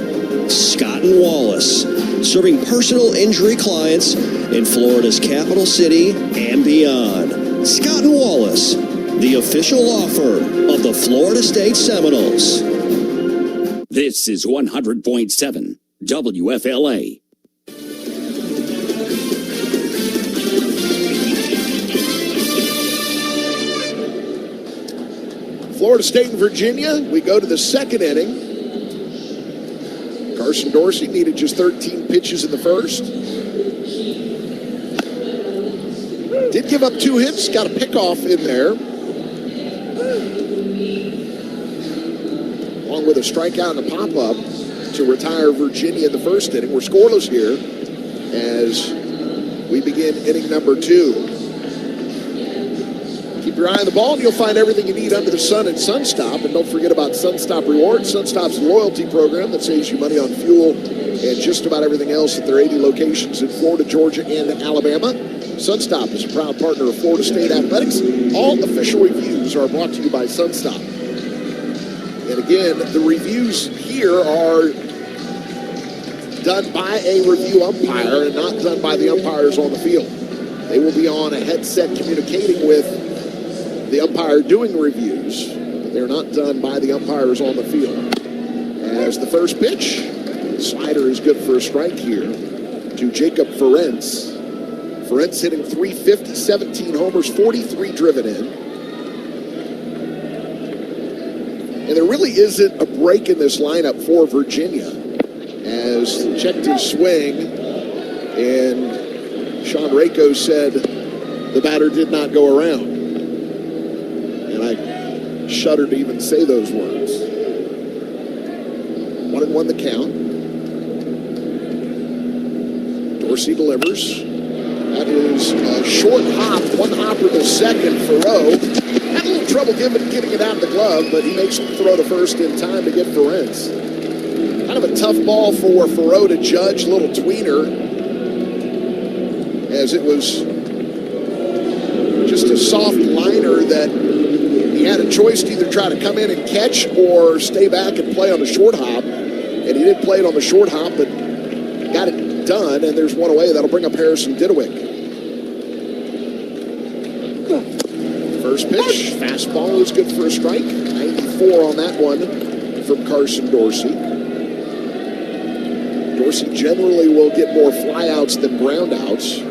Speaker 21: Scott & Wallace, serving personal injury clients in Florida's capital city and beyond. Scott & Wallace, the official law firm of the Florida State Seminoles.
Speaker 2: This is 100.7 WFLA.
Speaker 5: Florida State and Virginia, we go to the second inning. Carson Dorsey needed just 13 pitches in the first. Did give up 2 hits, got a pickoff in there. Along with a strikeout and a pop-up to retire Virginia in the first inning. We're scoreless here as we begin inning number 2. Keep your eye on the ball and you'll find everything you need under the sun at Sunstop. And don't forget about Sunstop Rewards, Sunstop's loyalty program that saves you money on fuel and just about everything else at their 80 locations in Florida, Georgia, and Alabama. Sunstop is a proud partner of Florida State Athletics. All official reviews are brought to you by Sunstop. And again, the reviews here are done by a review umpire and not done by the umpires on the field. They will be on a headset communicating with the umpire doing reviews, but they're not done by the umpires on the field. As the first pitch, slider is good for a strike here to Jacob Ferencz. Ferencz hitting .350, 17 homers, 43 driven in. And there really isn't a break in this lineup for Virginia. As checked his swing, and Sean Rako said the batter did not go around. And I shudder to even say those words. 1-1 the count. Dorsey delivers. That is a short hop, 1 hopper to second. Thoreau had a little trouble getting it out of the glove, but he makes the throw to first in time to get Ferencz. Kind of a tough ball for Thoreau to judge, a little tweener, as it was just a soft liner that he had a choice to either try to come in and catch or stay back and play on the short hop. And he did play it on the short hop, but got it done, and there's one away. That'll bring up Harrison Didewick. First pitch, fastball is good for a strike. 94 on that one from Carson Dorsey. Dorsey generally will get more flyouts than groundouts.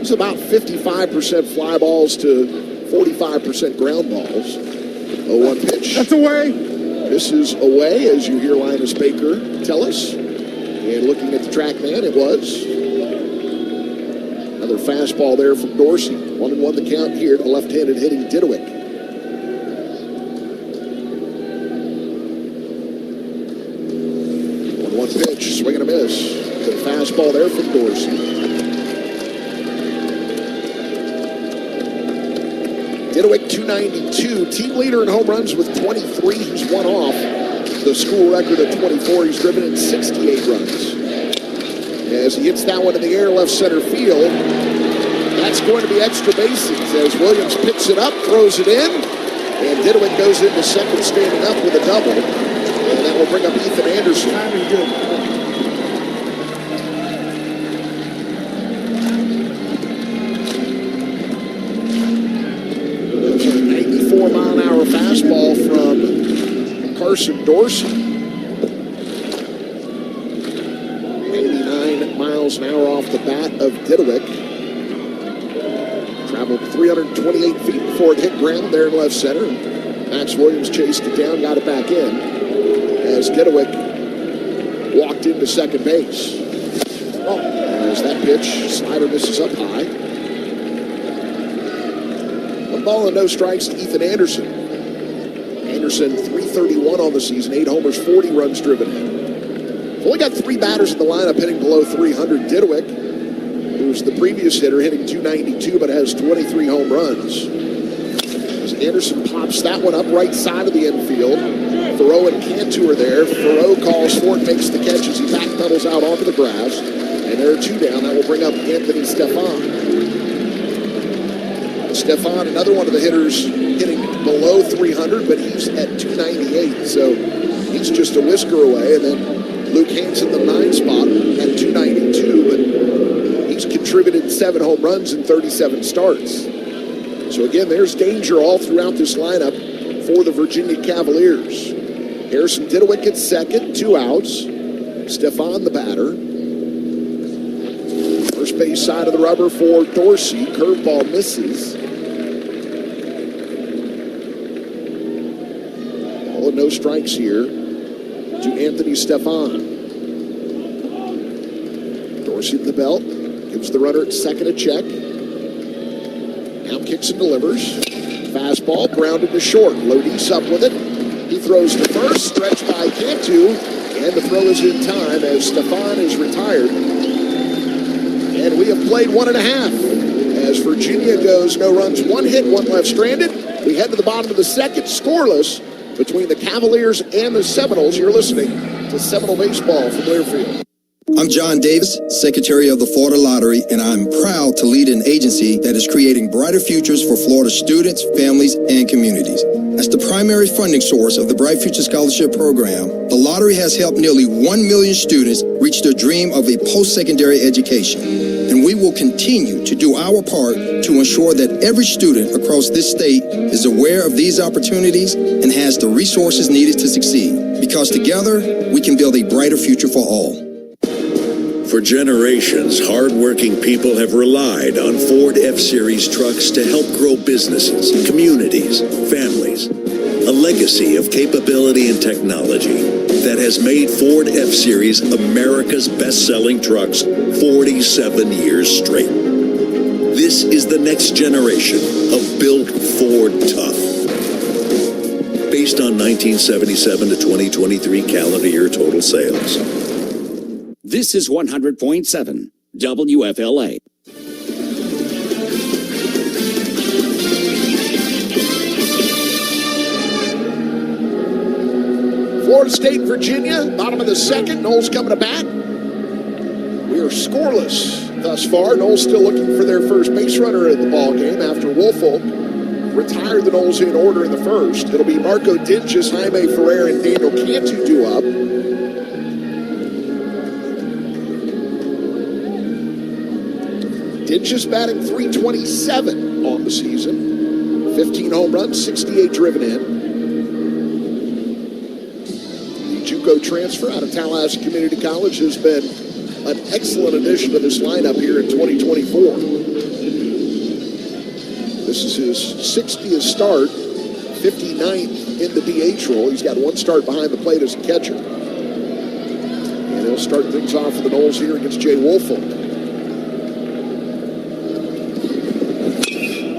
Speaker 5: It's about 55% fly balls to 45% ground balls. 0-1 pitch. That's away. This is away, as you hear Linus Baker tell us. And looking at the track man, it was. Another fastball there from Dorsey. 1-1 the count here to the left-handed hitting Didewick. 1-1 pitch, swing and a miss. The fastball there from Dorsey. Didewick, 292, team leader in home runs with 23. He's one off the school record of 24. He's driven in 68 runs. As he hits that one in the air, left center field. That's going to be extra bases as Williams picks it up, throws it in, and Didewick goes into second standing up with a double. And that will bring up Ethan Anderson. Timing good. 94-mile-an-hour fastball from Carson Dorsey. 89 miles an hour off the bat of Didewick. Traveled 328 feet before it hit ground there in left center. Max Williams chased it down, got it back in. As Didewick walked into second base. Oh, there's that pitch. Slider misses up high. 1 ball and no strikes to Ethan Anderson. Anderson, 331 on the season, 8 homers, 40 runs driven in. Only got 3 batters in the lineup hitting below 300. Didwick, who's the previous hitter, hitting 292, but has 23 home runs. As Anderson pops that one up right side of the infield. Thoreau and Cantu are there. Thoreau calls for it, makes the catch as he backpedals out onto the grass. And there are 2 down. That will bring up Anthony Stefan. Stefan, another one of the hitters hitting below 300, but he's at 298, so he's just a whisker away. And then Luke Hansen, the 9 spot, at 292, but he's contributed 7 home runs in 37 starts. So again, there's danger all throughout this lineup for the Virginia Cavaliers. Harrison Didwick at second, 2 outs. Stefan, the batter. First base side of the rubber for Dorsey. Curveball misses. No strikes here to Anthony Stefan. Dorsey at the belt. Gives the runner at second a check. Now kicks and delivers. Fastball grounded to short. Lodice up with it. He throws to first. Stretched by Cantu. And the throw is in time as Stefan is retired. And we have played 1.5. As Virginia goes no runs, 1 hit, 1 left stranded. We head to the bottom of the second, scoreless between the Cavaliers and the Seminoles. You're listening to Seminole Baseball from Learfield.
Speaker 1: I'm John Davis, Secretary of the Florida Lottery, and I'm proud to lead an agency that is creating brighter futures for Florida students, families, and communities. As the primary funding source of the Bright Future Scholarship Program, the lottery has helped nearly 1 million students reach their dream of a post-secondary education. And we will continue to do our part to ensure that every student across this state is aware of these opportunities and has the resources needed to succeed. Because together, we can build a brighter future for all.
Speaker 22: For generations, hardworking people have relied on Ford F-Series trucks to help grow businesses, communities, families. A legacy of capability and technology that has made Ford F-Series America's best-selling trucks 47 years straight. This is the next generation of Built Ford Tough. Based on 1977 to 2023 calendar year total sales.
Speaker 2: This is 100.7 WFLA.
Speaker 5: Florida State, Virginia, bottom of the second. Noles coming to bat. We are scoreless thus far. Noles still looking for their first base runner in the ball game after Woolfolk retired the Noles in order in the first. It'll be Marco Dinges, Jaime Ferrer, and Daniel Cantu due up. Dinges batting .327 on the season. 15 home runs, 68 driven in. JUCO transfer out of Tallahassee Community College has been an excellent addition to this lineup here in 2024. This is his 60th start, 59th in the DH role. He's got 1 start behind the plate as a catcher. And he'll start things off for the Noles here against Jay Woolfolk.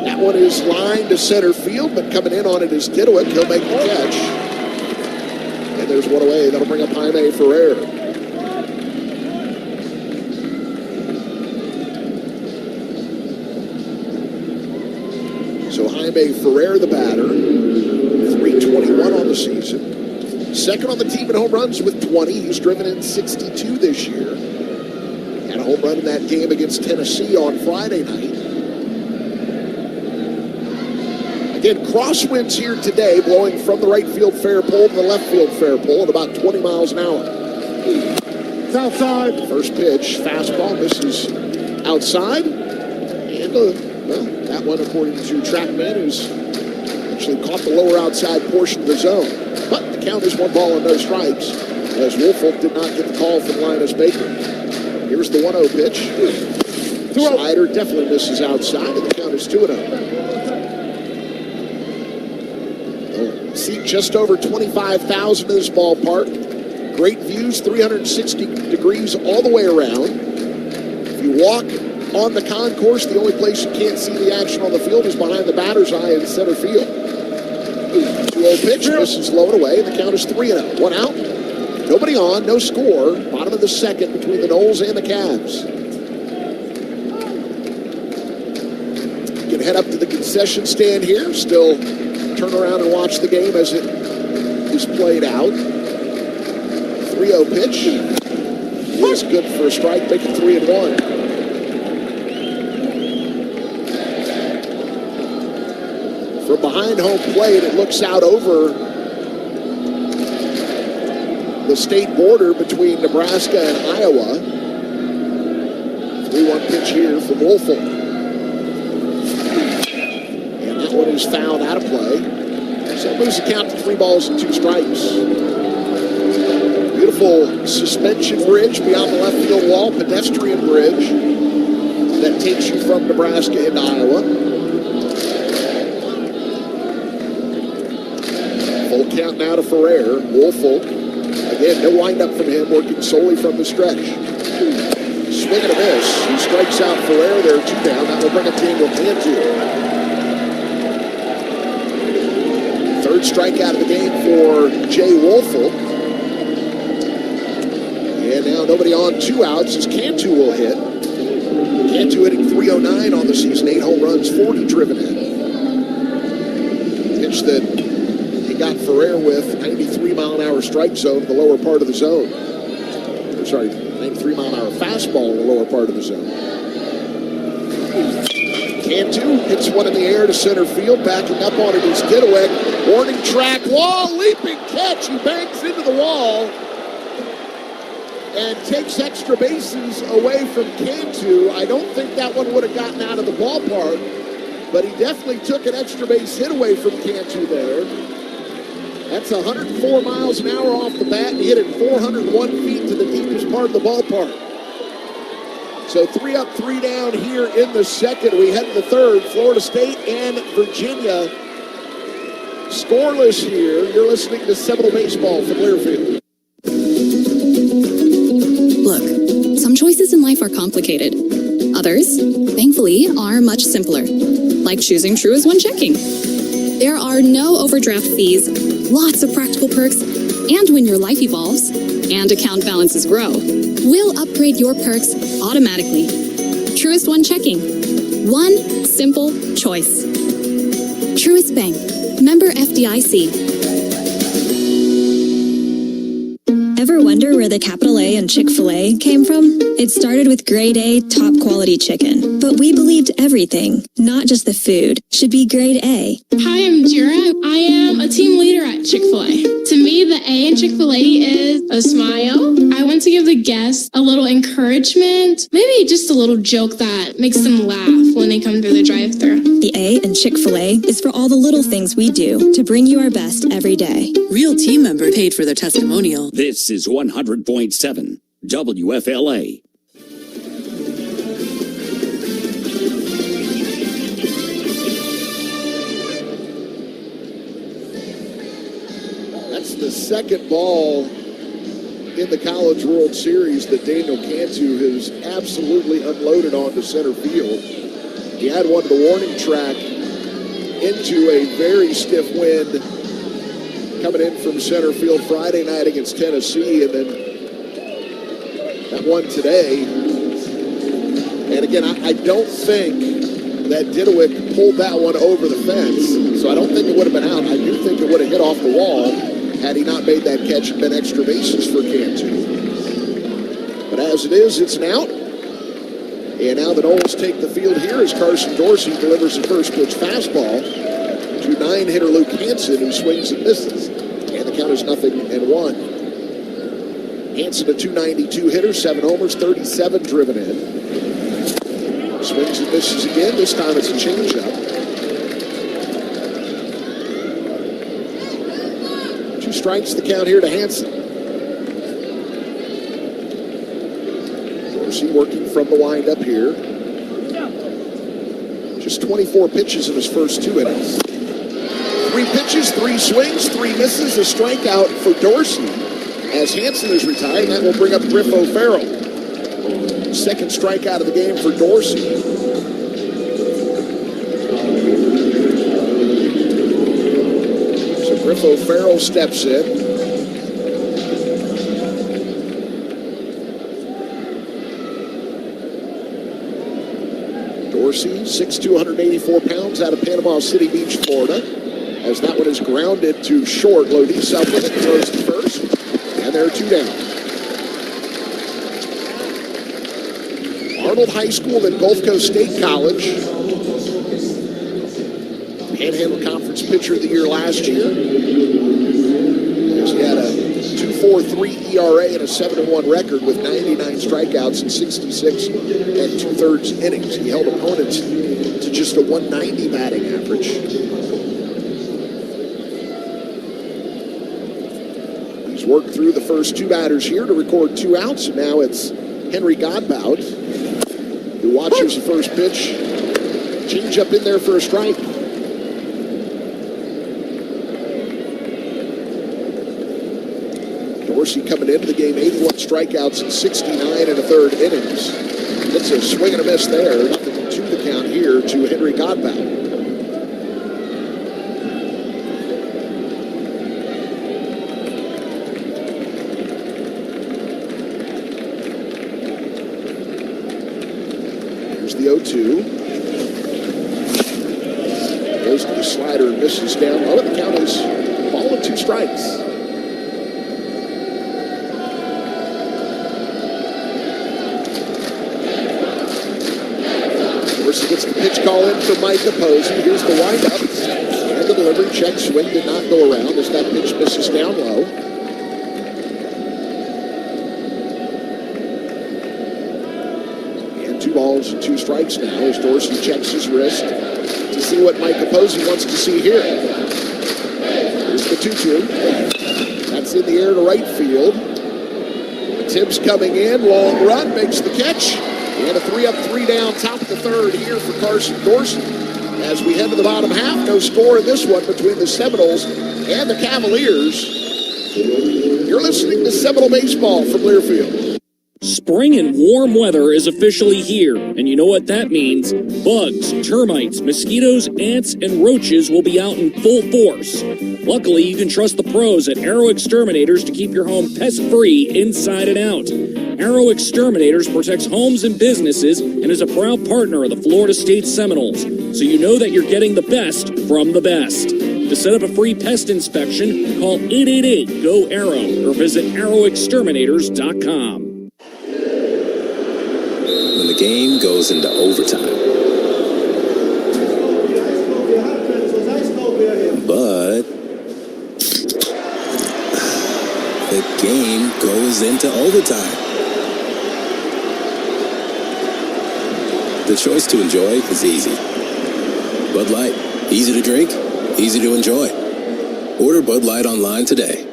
Speaker 5: That one is lined to center field, but coming in on it is Didwick. He'll make the catch. And there's one away. That'll bring up Jaime Ferrer. So Jaime Ferrer, the batter, .321 on the season. Second on the team in home runs with 20. He's driven in 62 this year. Had a home run in that game against Tennessee on Friday night. Again, crosswinds here today, blowing from the right field fair pole to the left field fair pole at about 20 miles an hour. It's outside. First pitch, fastball misses outside. And, that one, according to Trackman, who's actually caught the lower outside portion of the zone. But the count is 1 ball and no strikes, as Woolfolk did not get the call from Linus Baker. Here's the 1-0 pitch. Slider definitely misses outside, and the count is 2-0. Seat just over 25,000 in this ballpark. Great views, 360 degrees all the way around. If you walk on the concourse, the only place you can't see the action on the field is behind the batter's eye in center field. 2-0 pitch, misses low and away, and the count is 3-0. One out, nobody on, no score. Bottom of the second between the Noles and the Cavs. You can head up to the concession stand here, still turn around and watch the game as it is played out. 3-0 pitch is good for a strike, make it 3-1. From behind home plate, it looks out over the state border between Nebraska and Iowa. 3-1 pitch here from Woolfolk. And that one is fouled out of play. So it moves the count to 3 balls and 2 strikes. Beautiful suspension bridge beyond the left field wall, pedestrian bridge that takes you from Nebraska into Iowa. Full count now to Ferrer. Woolfolk, again, no windup from him, working solely from the stretch. Swing and a miss. He strikes out Ferrer. There are 2 down. That will bring up Daniel Cantu. Third strikeout of the game for Jay Woolfolk. And now nobody on, 2 outs as Cantu will hit. Cantu hitting .309 on the season, 8 home runs, 40 driven in. Pitch that he got Ferrer with, 93-mile-an-hour strike zone in the lower part of the zone. 93-mile-an-hour fastball in the lower part of the zone. Cantu hits one in the air to center field, backing up on it is Didowick. Warning track, wall, leaping catch. He bangs into the wall and takes extra bases away from Cantu. I don't think that one would have gotten out of the ballpark, but he definitely took an extra base hit away from Cantu there. That's 104 miles an hour off the bat, and he hit it 401 feet to the deepest part of the ballpark. So 3 up, 3 down here in the second. We head to the third. Florida State and Virginia scoreless here. You're listening to Seminole Baseball from Learfield.
Speaker 3: Look, some choices in life are complicated. Others, thankfully, are much simpler. Like choosing Truist One Checking. There are no overdraft fees, lots of practical perks, and when your life evolves and account balances grow, we'll upgrade your perks automatically. Truist One Checking. One simple choice. Truist Bank. Member FDIC.
Speaker 6: Ever wonder where the capital A in Chick-fil-A came from? It started with grade A, top quality chicken. But we believed everything, not just the food, should be grade A.
Speaker 23: Hi, I'm Jira. I am a team leader at Chick-fil-A. To me, the A in Chick-fil-A is a smile. I want to give the guests a little encouragement, maybe just a little joke that makes them laugh when they come through the drive-thru.
Speaker 6: The A in Chick-fil-A is for all the little things we do to bring you our best every day.
Speaker 24: Real team member paid for their testimonial.
Speaker 2: This is 100.7 WFLA.
Speaker 5: That's the second ball in the College World Series that Daniel Cantu has absolutely unloaded onto center field. He had one to the warning track into a very stiff wind coming in from center field Friday night against Tennessee, and then that one today. And again, I don't think that Didowick pulled that one over the fence, so I don't think it would have been out. I do think it would have hit off the wall had he not made that catch and been extra bases for Cantu. But as it is, it's an out. And now the Noles take the field here as Carson Dorsey delivers the first pitch fastball to 9-hitter Luke Hansen, who swings and misses. And the count is 0-1. Hansen, a .292 hitter, 7 homers, 37 driven in. Swings and misses again. This time it's a changeup. 2 strikes the count here to Hansen. Dorsey working from the windup here. Just 24 pitches in his first 2 innings. 3 pitches, 3 swings, 3 misses, a strikeout for Dorsey. as Hansen is retired. That will bring up Griff O'Farrell. Second strikeout of the game for Dorsey. So Griff O'Farrell steps in. Dorsey, 6'2", 184 pounds, out of Panama City Beach, Florida. As that one is grounded to short. Lodis up with it, throws to first. And there are two down. Arnold High School, then Gulf Coast State College. Panhandle Conference Pitcher of the Year last year. He had a 2.43 ERA and a 7-1 record with 99 strikeouts in 66 and 2/3 innings. He held opponents to just a 190 batting average. He's worked through the first two batters here to record 2 outs, and now it's Henry Godbout who watches the first pitch. Change up in there for a strike. Dorsey coming into the game, 81 strikeouts and 69 and a third innings. It's a swing and a miss there. Nothing to the count here to Henry Godbout. Here's the 0-2. Goes to the slider and misses down low. The count is ball and 2 strikes. Gets the pitch call in for Micah Posey. Here's the windup. And the delivery. Check swing did not go around as that pitch misses down low. And 2 balls and 2 strikes now as Dorsey checks his wrist to see what Micah Posey wants to see here. Here's the 2-2. That's in the air to right field. Tibbs coming in. Long run. Makes the catch. And a 3 up, 3 down, top of the third here for Carson Dorsey. As we head to the bottom half, no score in this one between the Seminoles and the Cavaliers. You're listening to Seminole Baseball from Learfield.
Speaker 9: Spring and warm weather is officially here, and you know what that means. Bugs, termites, mosquitoes, ants, and roaches will be out in full force. Luckily, you can trust the pros at Arrow Exterminators to keep your home pest-free inside and out. Arrow Exterminators protects homes and businesses and is a proud partner of the Florida State Seminoles, so you know that you're getting the best from the best. To set up a free pest inspection, call 888-GO-ARROW or visit arrowexterminators.com.
Speaker 7: When the game goes into overtime. But the game goes into overtime. The choice to enjoy is easy. Bud Light, easy to drink, easy to enjoy. Order Bud Light online today.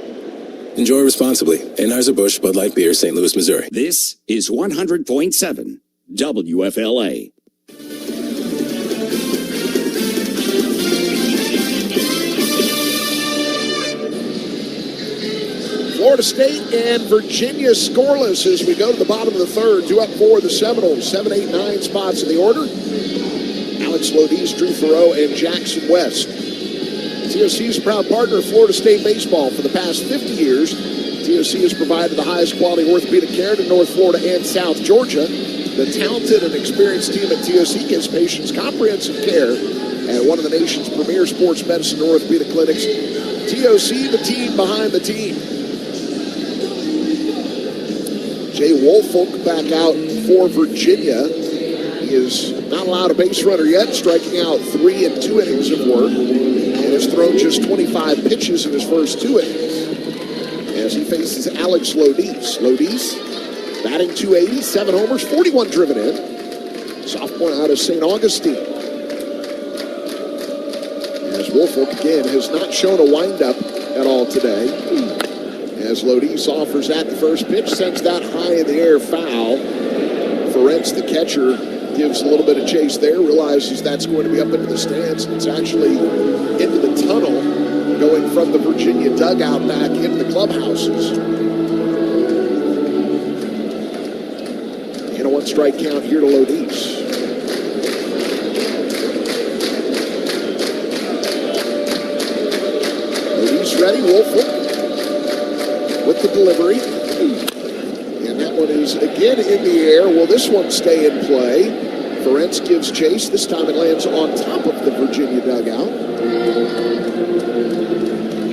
Speaker 7: Enjoy responsibly. Anheuser-Busch Bud Light Beer, St. Louis, Missouri.
Speaker 2: This is 100.7 WFLA.
Speaker 5: Florida State and Virginia scoreless as we go to the bottom of the third. 2 up for the Seminoles. 7, 8, 9 spots in the order. Alex Lodis, Drew Thoreau, and Jackson West. TOC is a proud partner of Florida State baseball for the past 50 years. TOC has provided the highest quality orthopedic care to North Florida and South Georgia. The talented and experienced team at TOC gives patients comprehensive care at one of the nation's premier sports medicine and orthopedic clinics. TOC, the team behind the team. Jay Woolfolk back out for Virginia. He is not allowed a base runner yet, striking out 3 in 2 innings of work, and has thrown just 25 pitches in his first 2 innings. As he faces Alex Lodis. Lodis batting 280, 7 homers, 41 driven in. Sophomore out of St. Augustine. As Woolfolk again has not shown a windup at all today. As Lodis offers at the first pitch, sends that high in the air foul. Ferentz, the catcher, gives a little bit of chase there, realizes that's going to be up into the stands. It's actually into the tunnel, going from the Virginia dugout back into the clubhouses. 1-strike count here to Lodis. Lodis ready, Woolfolk with the delivery. And that one is again in the air. Will this one stay in play? Ferencz gives chase. This time it lands on top of the Virginia dugout.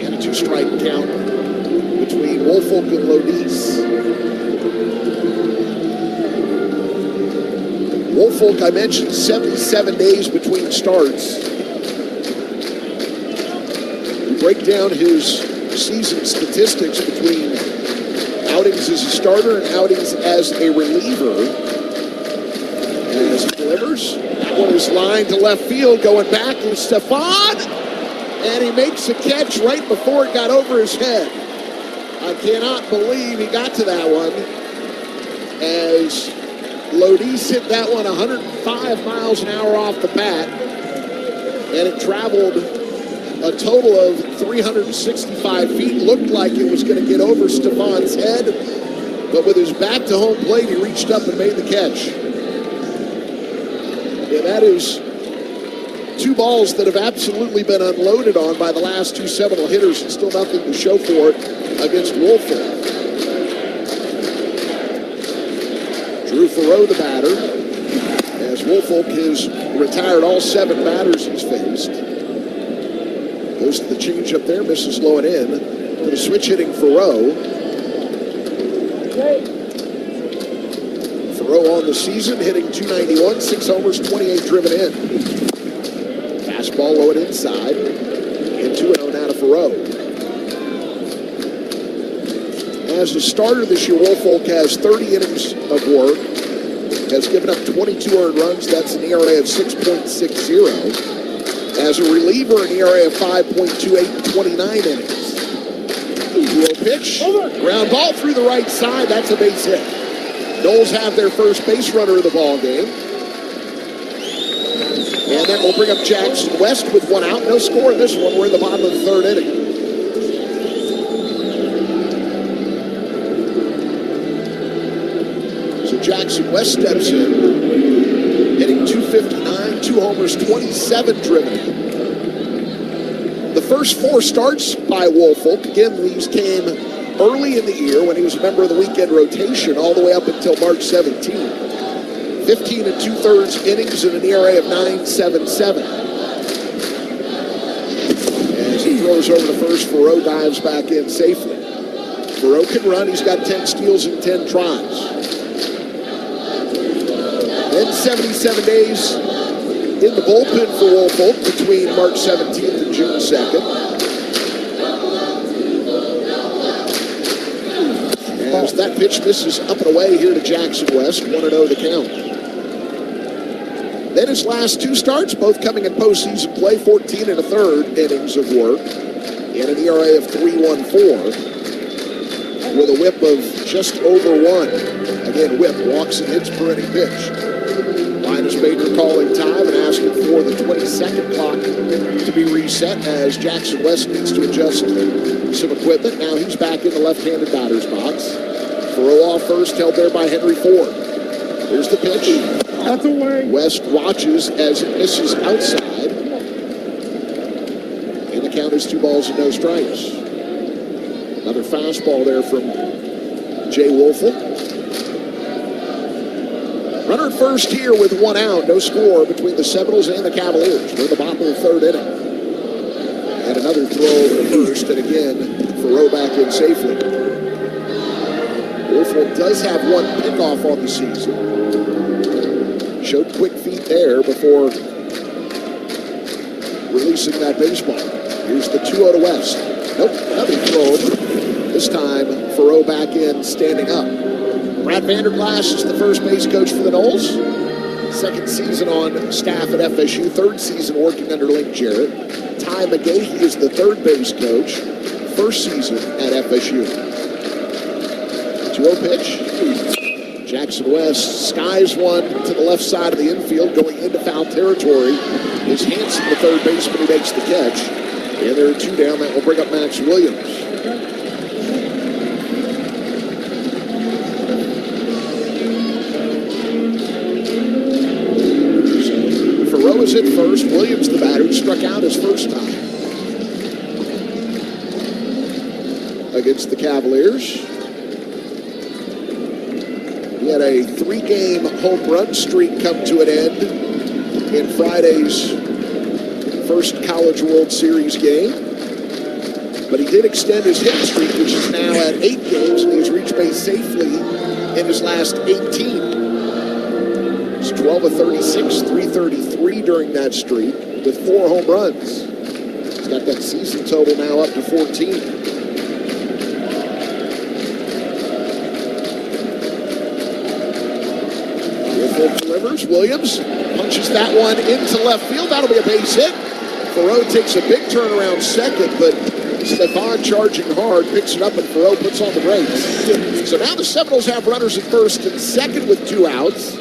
Speaker 5: And a 2-strike count between Woolfolk and Lodis. Woolfolk, I mentioned 77 days between starts. We break down his season statistics between outings as a starter and outings as a reliever. As he delivers, that one is lined to left field, going back to Stefan, and he makes a catch right before it got over his head. I cannot believe he got to that one, as Lodis hit that one 105 miles an hour off the bat, and it traveled a total of 365 feet. Looked like it was going to get over Stefan's head, but with his back to home plate, he reached up and made the catch. Yeah, that is 2 balls that have absolutely been unloaded on by the last 2 Seminole hitters, and still nothing to show for it against Woolfolk. Drew Farrow, the batter, as Woolfolk has retired all 7 batters he's faced. Goes to the changeup there, misses low and in. To the switch hitting Farrow. Farrow on the season, hitting .291, 6 homers, 28 driven in. Fastball low and inside. And 2-0 now to Farrow. As a starter this year, Woolfolk has 30 innings of work. Has given up 22 earned runs. That's an ERA of 6.60. As a reliever, an ERA of 5.28 in 29 innings. 2-0 pitch. Ground ball through the right side. That's a base hit. Noles have their first base runner of the ball game. And that will bring up Jackson West with 1 out. No score in this one. We're in the bottom of the 3rd inning. So Jackson West steps in, hitting .259, 2 homers, 27 driven in. The first 4 starts by Woolfolk, again, these came early in the year when he was a member of the weekend rotation, all the way up until March 17. 15 2/3 innings and an ERA of 9.77. As he throws over to first, Farrow dives back in safely. Farrow can run. He's got 10 steals and 10 tries. Then 77 days in the bullpen for Woolfolk between March 17th and June 2nd. As that pitch misses up and away here to Jackson West, 1-0 the count. Then his last 2 starts, both coming in postseason play, 14 1/3 innings of work, and an ERA of 3.14, with a whip of just over 1. Again, whip, walks and hits per inning pitch. Linus Baker calling time and asking for the 20-second clock to be reset as Jackson West needs to adjust some equipment. Now he's back in the left-handed batter's box. Farrow off first, held there by Henry Ford. Here's the pitch. That's away. West watches as it misses outside. And the count is 2 balls and no strikes. Another fastball there from Jay Woolfolk. Runner at first here with 1 out. No score between the Seminoles and the Cavaliers. We're in the bottom of the 3rd inning. And another throw over to first. And again, Farrow back in safely. Woolfolk does have 1 pickoff on the season. Showed quick feet there before releasing that baseball. Here's the 2-0 to West. Nope, another throw over. This time, Farrow back in, standing up. Brad Vanderglass is the first base coach for the Noles. 2nd season on staff at FSU. 3rd season working under Link Jarrett. Ty McGahee is the 3rd base coach. 1st season at FSU. 2-0 pitch. Jackson West skies one to the left side of the infield, going into foul territory. Is Hanson, the 3rd baseman, who makes the catch. And there are 2 down. That will bring up Max Williams. Thoreau is at first. Williams, the batter, who struck out his first time against the Cavaliers. He had a 3-game home run streak come to an end in Friday's first College World Series game. But he did extend his hit streak, which is now at 8 games, and he's reached base safely in his last 18. It's 12 of 36, 333 during that streak with 4 home runs. He's got that season total now up to 14. Delivers. Williams punches that one into left field. That'll be a base hit. Thoreau takes a big turnaround second, but Stefan charging hard, picks it up, and Thoreau puts on the brakes. So now the Seminoles have runners at first and second with 2 outs.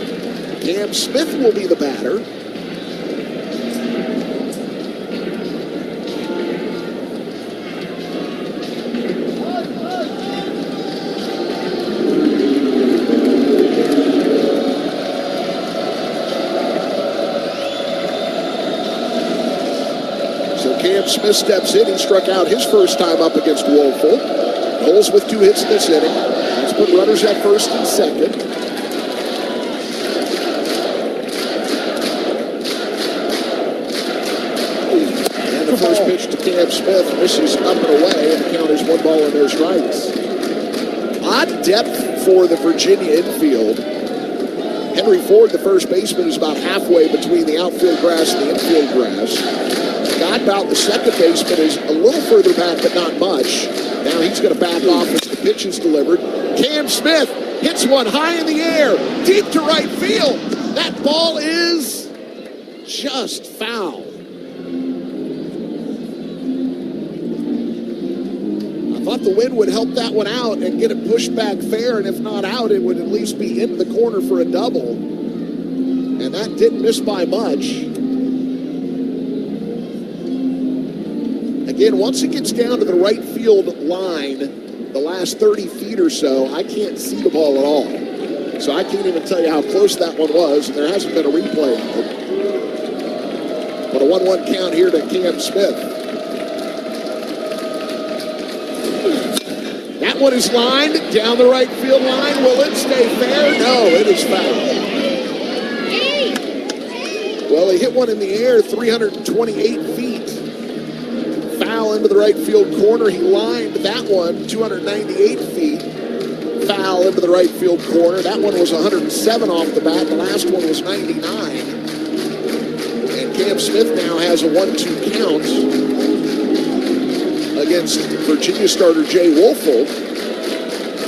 Speaker 5: Cam Smith will be the batter. Smith steps in. He struck out his first time up against Woelfel. Knowles with 2 hits in this inning. Let's put runners at first and second. And the first pitch to Cam Smith misses up and away, and the count is 1 ball and no strikes. Odd depth for the Virginia infield. Henry Ford, the first baseman, is about halfway between the outfield grass and the infield grass. Godbout, the second baseman, is a little further back, but not much. Now he's going to back off as the pitch is delivered. Cam Smith hits one high in the air, deep to right field. That ball is just foul. I thought the wind would help that one out and get it pushed back fair, and if not out, it would at least be into the corner for a double. And that didn't miss by much. Again, once it gets down to the right field line, the last 30 feet or so, I can't see the ball at all. So I can't even tell you how close that one was, and there hasn't been a replay of it. But a 1-1 count here to Cam Smith. That one is lined down the right field line. Will it stay fair? No, it is foul. Well, he hit one in the air 328 feet. Foul into the right field corner. He lined that one 298 feet. Foul into the right field corner. That one was 107 off the bat. The last one was 99. And Cam Smith now has a 1-2 count against Virginia starter Jay Woelfel.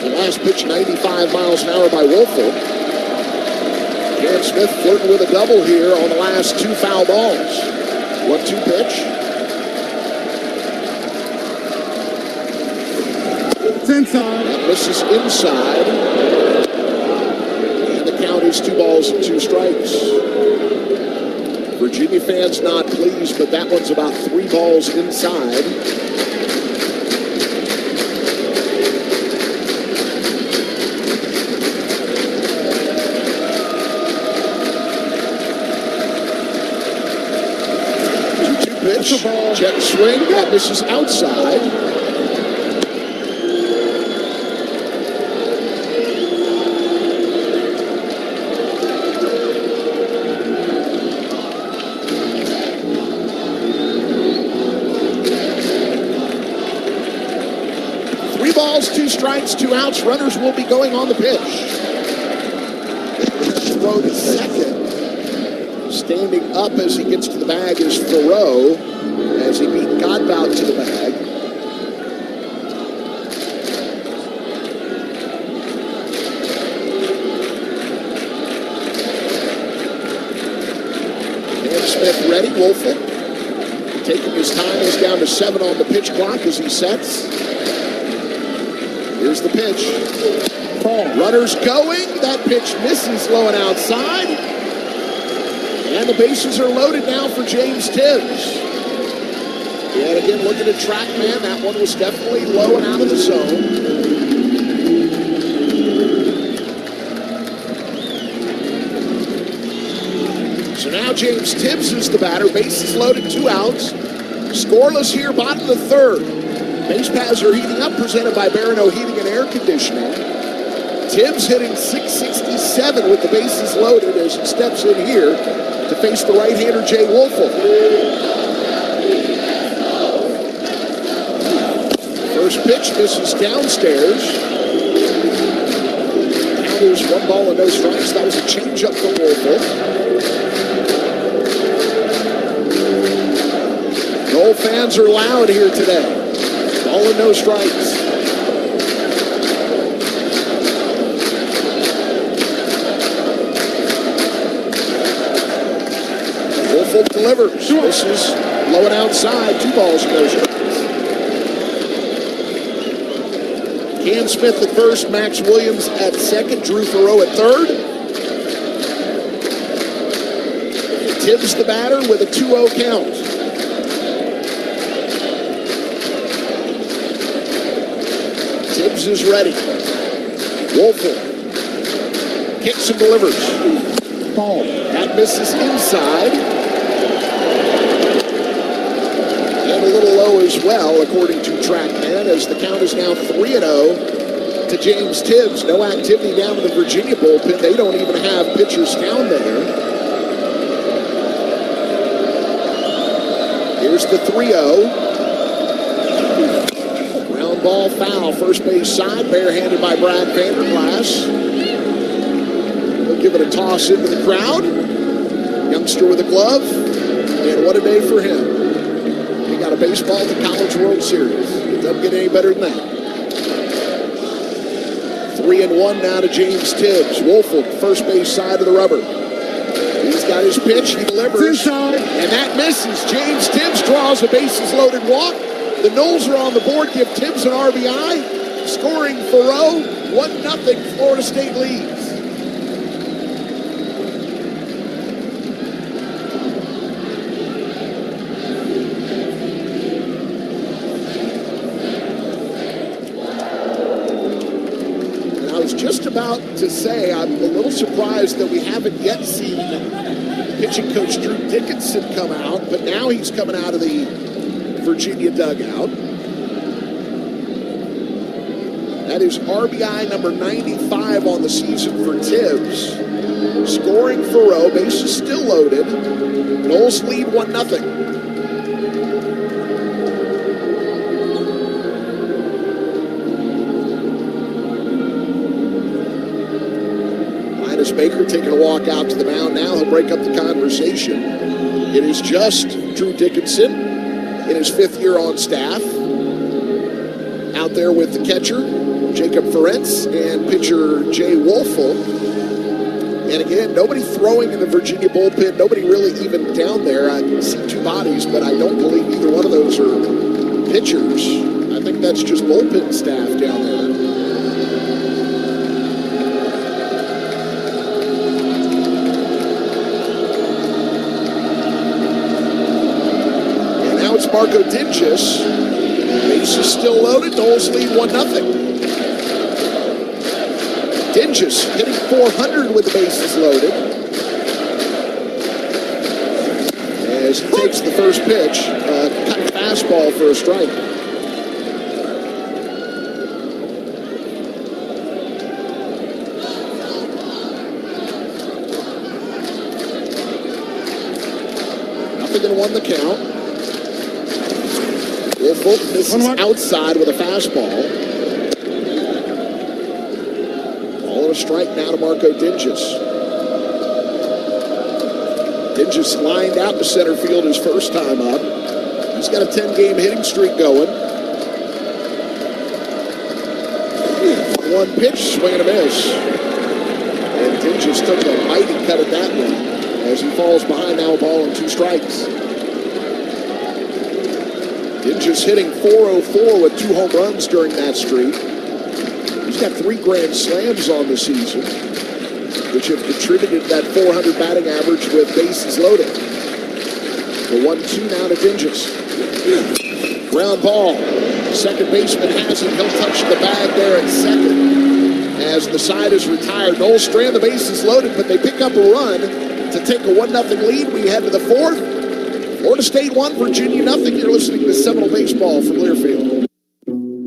Speaker 5: The last pitch 95 miles an hour by Woelfel. Cam Smith flirting with a double here on the last 2 foul balls. 1-2 pitch.
Speaker 8: Inside.
Speaker 5: This is inside. And the count is 2 balls and 2 strikes. Virginia fans not pleased, but that one's about 3 balls inside. Pitch, jet swing, that misses outside. Balls, 2 strikes, 2 outs. Runners will be going on the pitch. Throw to second. Standing up as he gets to the bag is Thoreau as he beat Godbout to the bag. Cam Smith ready. Woelfel taking his time. He's down to 7 on the pitch clock as he sets. Here's the pitch. Runners going. That pitch misses low and outside. And the bases are loaded now for James Tibbs. And again, looking at TrackMan, that one was definitely low and out of the zone. So now James Tibbs is the batter. Bases loaded, 2 outs. Scoreless here, bottom of the third. Base paths are heating up, presented by Barano Heating and Air Conditioning. Tibbs hitting .667 with the bases loaded as he steps in here to face the right-hander Jay Woolfolk. First pitch misses downstairs. Now there's 1 ball and no strikes. That was a changeup from Woolfolk. Noel fans are loud here today. Ball and no strikes. Woolfolk delivers. This is low and outside. 2 balls and no strikes. Cam Smith at first, Max Williams at second, Drew Thoreau at third. Tibbs the batter with a 2-0 count. Tibbs is ready. Woolfolk kicks and delivers. Ball. That misses inside. And a little low as well, according to TrackMan, as the count is now 3-0 to James Tibbs. No activity down in the Virginia bullpen. They don't even have pitchers down there. Here's the 3-0. Ground ball foul, first base side, barehanded by Brad Vanderglass. He'll give it a toss into the crowd. Youngster with a glove, and what a day for him. He got a baseball at the College World Series. It doesn't get any better than that. 3-1 now to James Tibbs. Woolfolk, first base side of the rubber. He's got his pitch, he delivers, and that misses. James Tibbs draws a bases-loaded walk. The Noles are on the board, give Tibbs an RBI. Scoring Thoreau, 1-0, Florida State leads. Just about to say, I'm a little surprised that we haven't yet seen pitching coach Drew Dickinson come out, but now he's coming out of the Virginia dugout. That is RBI number 95 on the season for Tibbs. Scoring Thoreau, bases still loaded. Noles lead 1-0. Baker taking a walk out to the mound now. He'll break up the conversation. It is just Drew Dickinson in his 5th year on staff. Out there with the catcher, Jacob Ferencz, and pitcher Jay Woolfolk. And again, nobody throwing in the Virginia bullpen. Nobody really even down there. I see 2 bodies, but I don't believe either one of those are pitchers. I think that's just bullpen staff down there. Marco Dinges. Base is still loaded. Noles lead 1-0. Dinges hitting .400 with the bases loaded. As he takes the first pitch, cut fastball for a strike. Nothing and 1 the count. Woolfolk misses outside with a fastball. Ball and a strike now to Marco Dinges. Dinges lined out to center field his first time up. He's got a 10-game hitting streak going. 1 pitch, swing and a miss. And Dinges took a mighty cut at that one as he falls behind now, a ball and 2 strikes. Dinges hitting .404 with 2 home runs during that streak. He's got 3 grand slams on the season, which have contributed to that .400 batting average with bases loaded. The 1-2 now to Dinges. Ground ball. Second baseman has it. He'll touch the bag there at second as the side is retired. Noles strand the bases loaded, but they pick up a run to take a 1-0 lead. We head to the fourth. Florida State 1, Virginia 0. You're listening to Seminole Baseball from Learfield.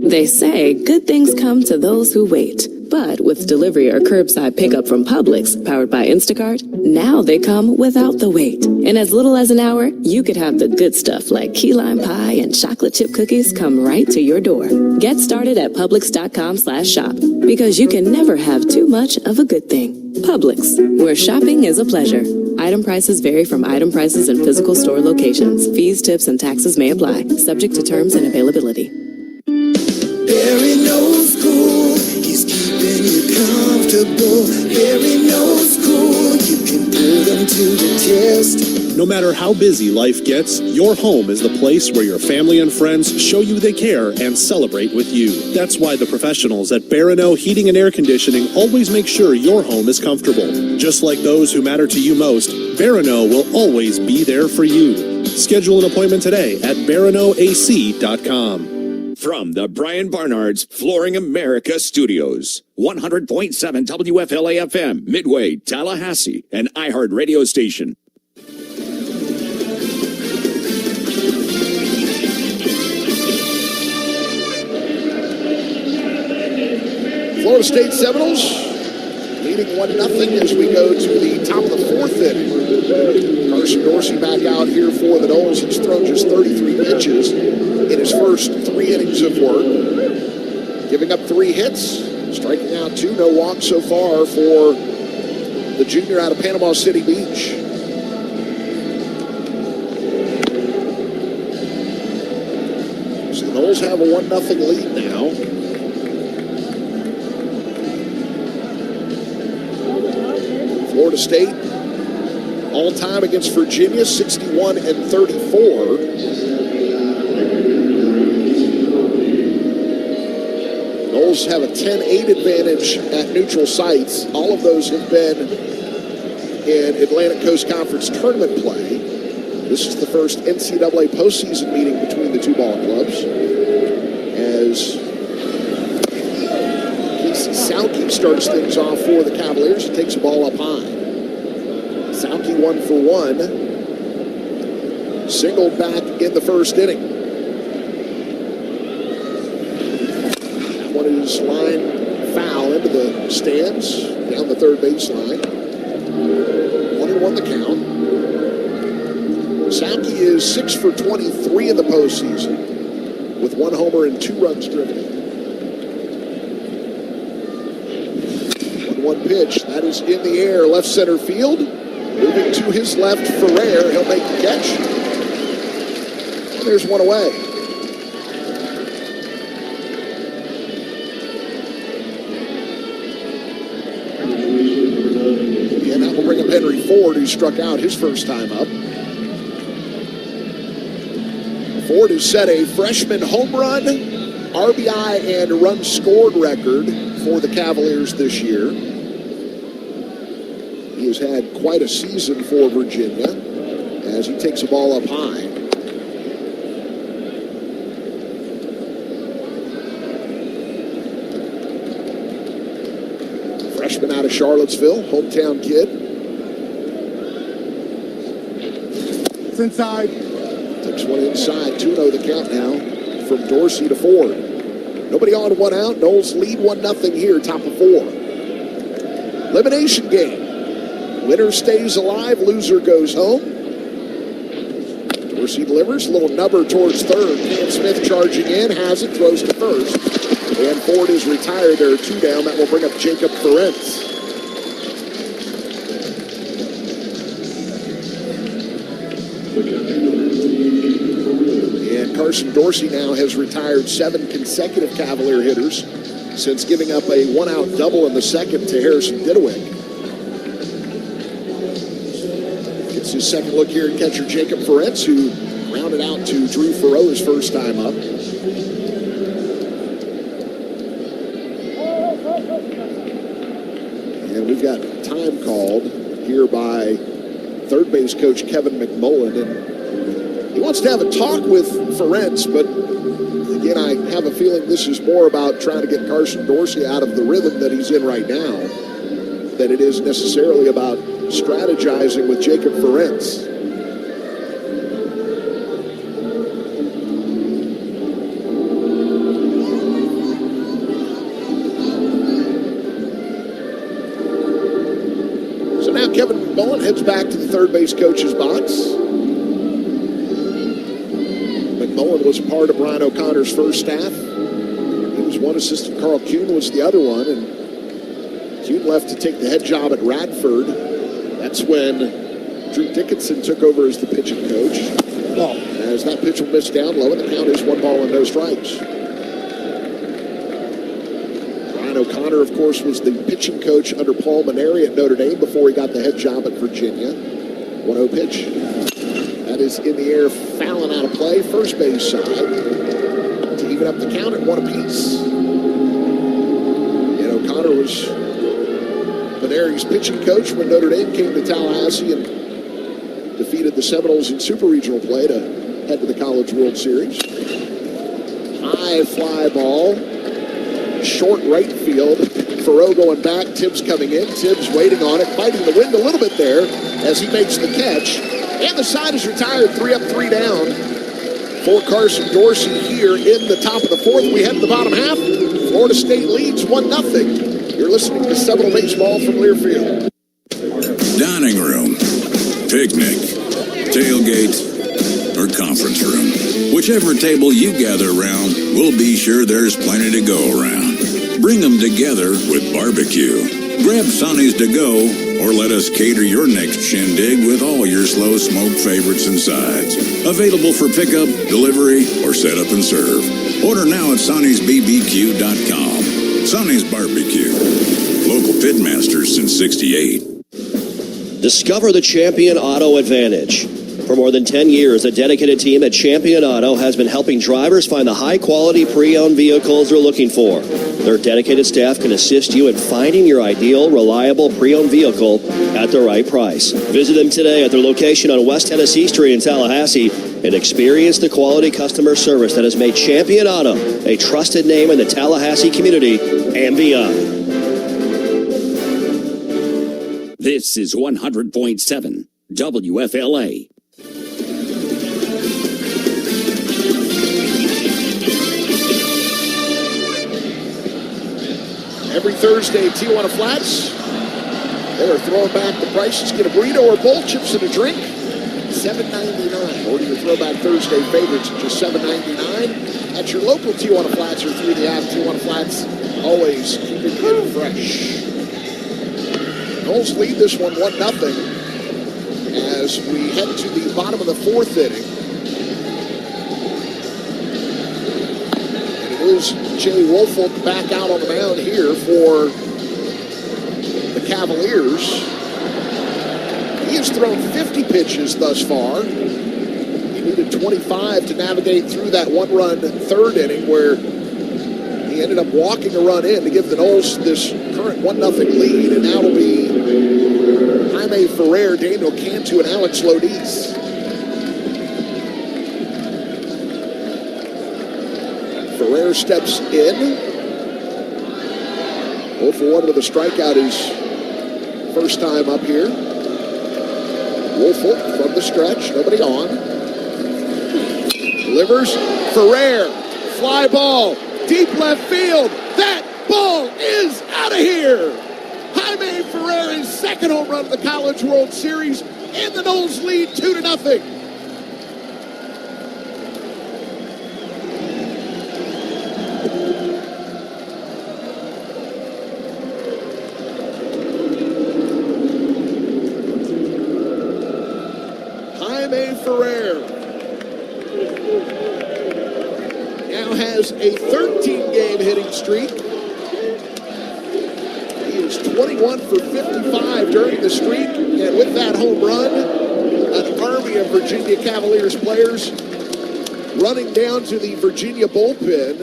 Speaker 8: They say good things come to those who wait. But with delivery or curbside pickup from Publix, powered by Instacart, now they come without the wait. In as little as an hour, you could have the good stuff like key lime pie and chocolate chip cookies come right to your door. Get started at Publix.com/shop because you can never have too much of a good thing. Publix, where shopping is a pleasure. Item prices vary from item prices in physical store locations. Fees, tips, and taxes may apply, subject to terms and availability.
Speaker 10: Barry knows school, he's keeping you comfortable. Barry knows school, you can put him to the test.
Speaker 11: No matter how busy life gets, your home is the place where your family and friends show you they care and celebrate with you. That's why the professionals at Barano Heating and Air Conditioning always make sure your home is comfortable. Just like those who matter to you most, Barano will always be there for you. Schedule an appointment today at baranoac.com.
Speaker 2: From the Brian Barnard's Flooring America Studios, 100.7 WFLA-FM, Midway, Tallahassee, an iHeart radio station.
Speaker 5: Florida State Seminoles leading 1-0 as we go to the top of the fourth inning. Carson Dorsey back out here for the Noles. He's thrown just 33 pitches in his first 3 innings of work, giving up 3 hits, striking out 2, no walks so far for the junior out of Panama City Beach. So the Noles have a 1-0 lead now. Florida State, all-time against Virginia, 61-34. Noles have a 10-8 advantage at neutral sites. All of those have been in Atlantic Coast Conference tournament play. This is the first NCAA postseason meeting between the two ball clubs. As Sauke starts things off for the Cavaliers. He takes the ball up high. Sauke 1 for 1. Singled back in the first inning. That one is line foul into the stands down the third baseline. 1-1 the count. Sauke is 6 for 23 in the postseason with 1 homer and 2 runs driven in. 1 pitch, that is in the air, left center field. Moving to his left, Ferrer, he'll make the catch. And there's one away. And that will bring up Henry Ford, who struck out his first time up. Ford has set a freshman home run, RBI, and run scored record for the Cavaliers this year. He has had quite a season for Virginia as he takes the ball up high. Freshman out of Charlottesville, hometown kid. It's inside. Takes one inside, 2-0 the count now from Dorsey to Ford. Nobody on, 1 out. Noles lead 1-0 here, top of 4. Elimination game. Winner stays alive, loser goes home. Dorsey delivers, a little nubber towards third. Cam Smith charging in, has it, throws to first. And Ford is retired. There are 2 down. That will bring up Jacob Ferencz. And Carson Dorsey now has retired 7 consecutive Cavalier hitters since giving up a 1-out double in the second to Harrison Didowick. Gets his second look here at catcher Jacob Ferencz, who rounded out to Drew Farrow his first time up. And we've got time called here by third base coach Kevin McMullen, and he wants to have a talk with Ferencz, but again, I have a feeling this is more about trying to get Carson Dorsey out of the rhythm that he's in right now than it is necessarily about strategizing with Jacob Ferencz. So now Kevin McMullen heads back to the third base coach's box. McMullen was part of Brian O'Connor's first staff. He was one assistant. Carl Kuhn was the other one, and Kuhn left to take the head job at Radford. That's when Drew Dickinson took over as the pitching coach. As that pitch will miss down low, and the count is 1 and no strikes. Brian O'Connor, of course, was the pitching coach under Paul Maneri at Notre Dame before he got the head job at Virginia. 1-0 pitch. That is in the air, fouling out of play, first base side. To even up the count at 1 apiece. And O'Connor was Maneri's pitching coach when Notre Dame came to Tallahassee and defeated the Seminoles in Super Regional play to head to the College World Series. High fly ball, short right field. Thoreau going back, Tibbs coming in. Tibbs waiting on it, fighting the wind a little bit there as he makes the catch. And the side is retired, 3 up, 3 down for Carson Dorsey here in the top of the fourth. We head to the bottom half. Florida State leads 1-0. You're listening to Seminole Baseball from Learfield.
Speaker 12: Dining room, picnic, tailgate, or conference room. Whichever table you gather around, we'll be sure there's plenty to go around. Bring them together with barbecue. Grab Sonny's to go, or let us cater your next shindig with all your slow smoke favorites and sides. Available for pickup, delivery, or set up and serve. Order now at Sonny'sBBQ.com. Sonny's Barbecue. Local pitmasters since '68.
Speaker 21: Discover the Champion Auto Advantage. For more than 10 years, a dedicated team at Champion Auto has been helping drivers find the high-quality pre-owned vehicles they're looking for. Their dedicated staff can assist you in finding your ideal, reliable pre-owned vehicle at the right price. Visit them today at their location on West Tennessee Street in Tallahassee and experience the quality customer service that has made Champion Auto a trusted name in the Tallahassee community and beyond.
Speaker 2: This is 100.7 WFLA.
Speaker 5: Every Thursday, Tijuana Flats, they're throwing back the prices. Get a burrito or bowl, chips and a drink, $7.99. Order your Throwback Thursday favorites at just $7.99 at your local Tijuana Flats or through the app. Tijuana Flats, always keeping it fresh. Knowles lead this one 1-0 as we head to the bottom of the fourth inning. And it is Jay Woolfolk back out on the mound here for the Cavaliers. He has thrown 50 pitches thus far. He needed 25 to navigate through that one-run third inning where he ended up walking a run in to give the Knowles this current 1-0 lead, and now it'll be Jaime Ferrer, Daniel Cantu, and Alex Lodiz. Ferrer steps in. 0 for 1 with a strikeout his first time up here. Woolfolk from the stretch, nobody on. Delivers, Ferrer, fly ball, deep left field. That ball is out of here. Jaime Ferrer's second home run of the College World Series, and the Knowles lead 2-0. Jaime Ferrer now has a 13-game hitting streak. He is 21 for 55 during the streak, and with that home run, an army of Virginia Cavaliers players running down to the Virginia bullpen,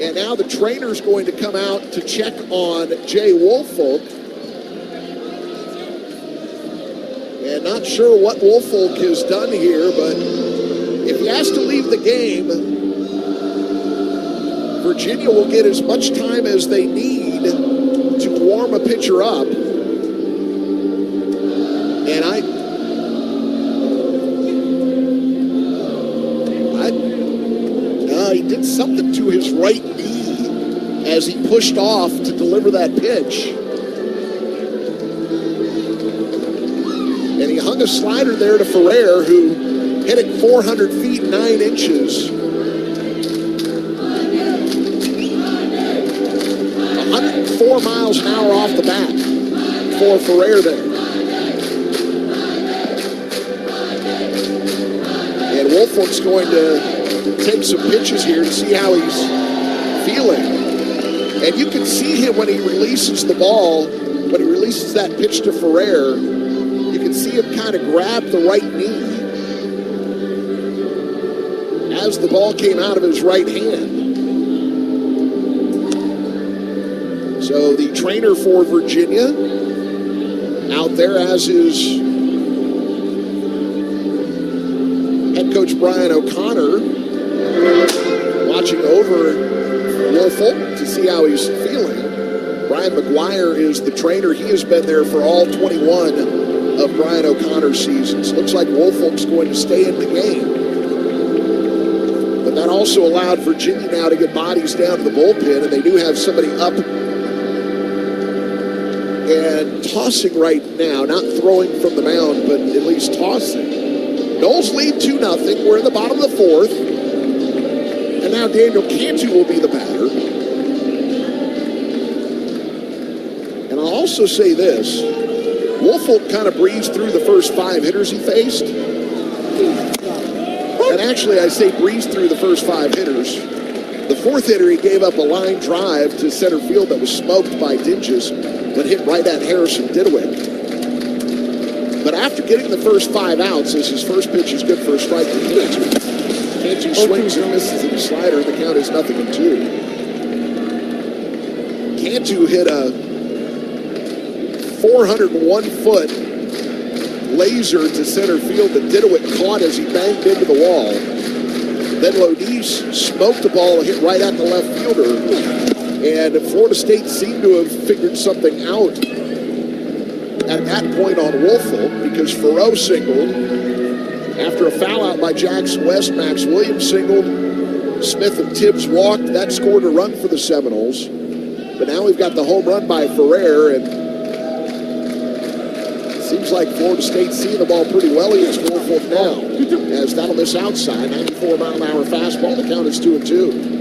Speaker 5: and now the trainer's going to come out to check on Jay Woolfolk. And not sure what Woolfolk has done here, but if he has to leave the game, Virginia will get as much time as they need to warm a pitcher up. And he did something to his right knee as he pushed off to deliver that pitch. And he hung a slider there to Ferrer, who hit it 400 feet 9 inches. 104 miles an hour off the bat for Ferrer there. And Woolfolk's going to take some pitches here to see how he's feeling. And you can see him when he releases the ball, when he releases that pitch to Ferrer, you can see him kind of grab the right knee as the ball came out of his right hand. So the trainer for Virginia out there, as is head coach Brian O'Connor, watching over Woolfolk to see how he's feeling. Brian McGuire is the trainer. He has been there for all 21 of Brian O'Connor's seasons. Looks like Woolfolk's going to stay in the game. But that also allowed Virginia now to get bodies down to the bullpen, and they do have somebody up and tossing right now, not throwing from the mound, but at least tossing. Noles lead 2-0. We're in the bottom of the fourth. And now Daniel Cantu will be the batter. And I'll also say this. Woolfolk kind of breezed through the first 5 hitters he faced. And actually, I say breezed through the first 5 hitters. The 4th hitter, he gave up a line drive to center field that was smoked by Dinges, but hit right at Harrison Didewick. But after getting the first 5 outs, as his first pitch is good for a strike to Cantu. Cantu swings and misses at the slider, and the count is 0-2. Cantu hit a 401-foot laser to center field that Didewick caught as he banged into the wall. Then Lodise smoked the ball and hit right at the left fielder. And Florida State seemed to have figured something out at that point on Woolfolk, because Farrow singled. After a foul out by Jackson West, Max Williams singled. Smith and Tibbs walked. That scored a run for the Seminoles. But now we've got the home run by Ferrer, and it seems like Florida State's seeing the ball pretty well against Woolfolk now, as that'll miss outside. 94-mile-an-hour fastball. The count is 2-2.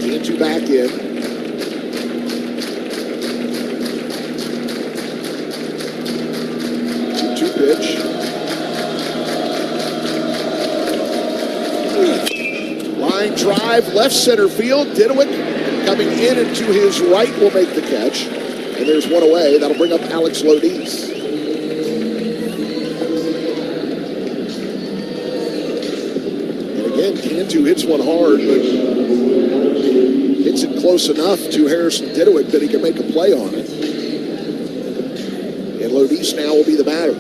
Speaker 5: Cantu back in. 2-2 pitch. Line drive, left center field. Didewick coming in and to his right will make the catch. And there's one away. That'll bring up Alex Lodise. And again, Cantu hits one hard, but hits it close enough to Harrison Didewick that he can make a play on it. And Lodise now will be the batter.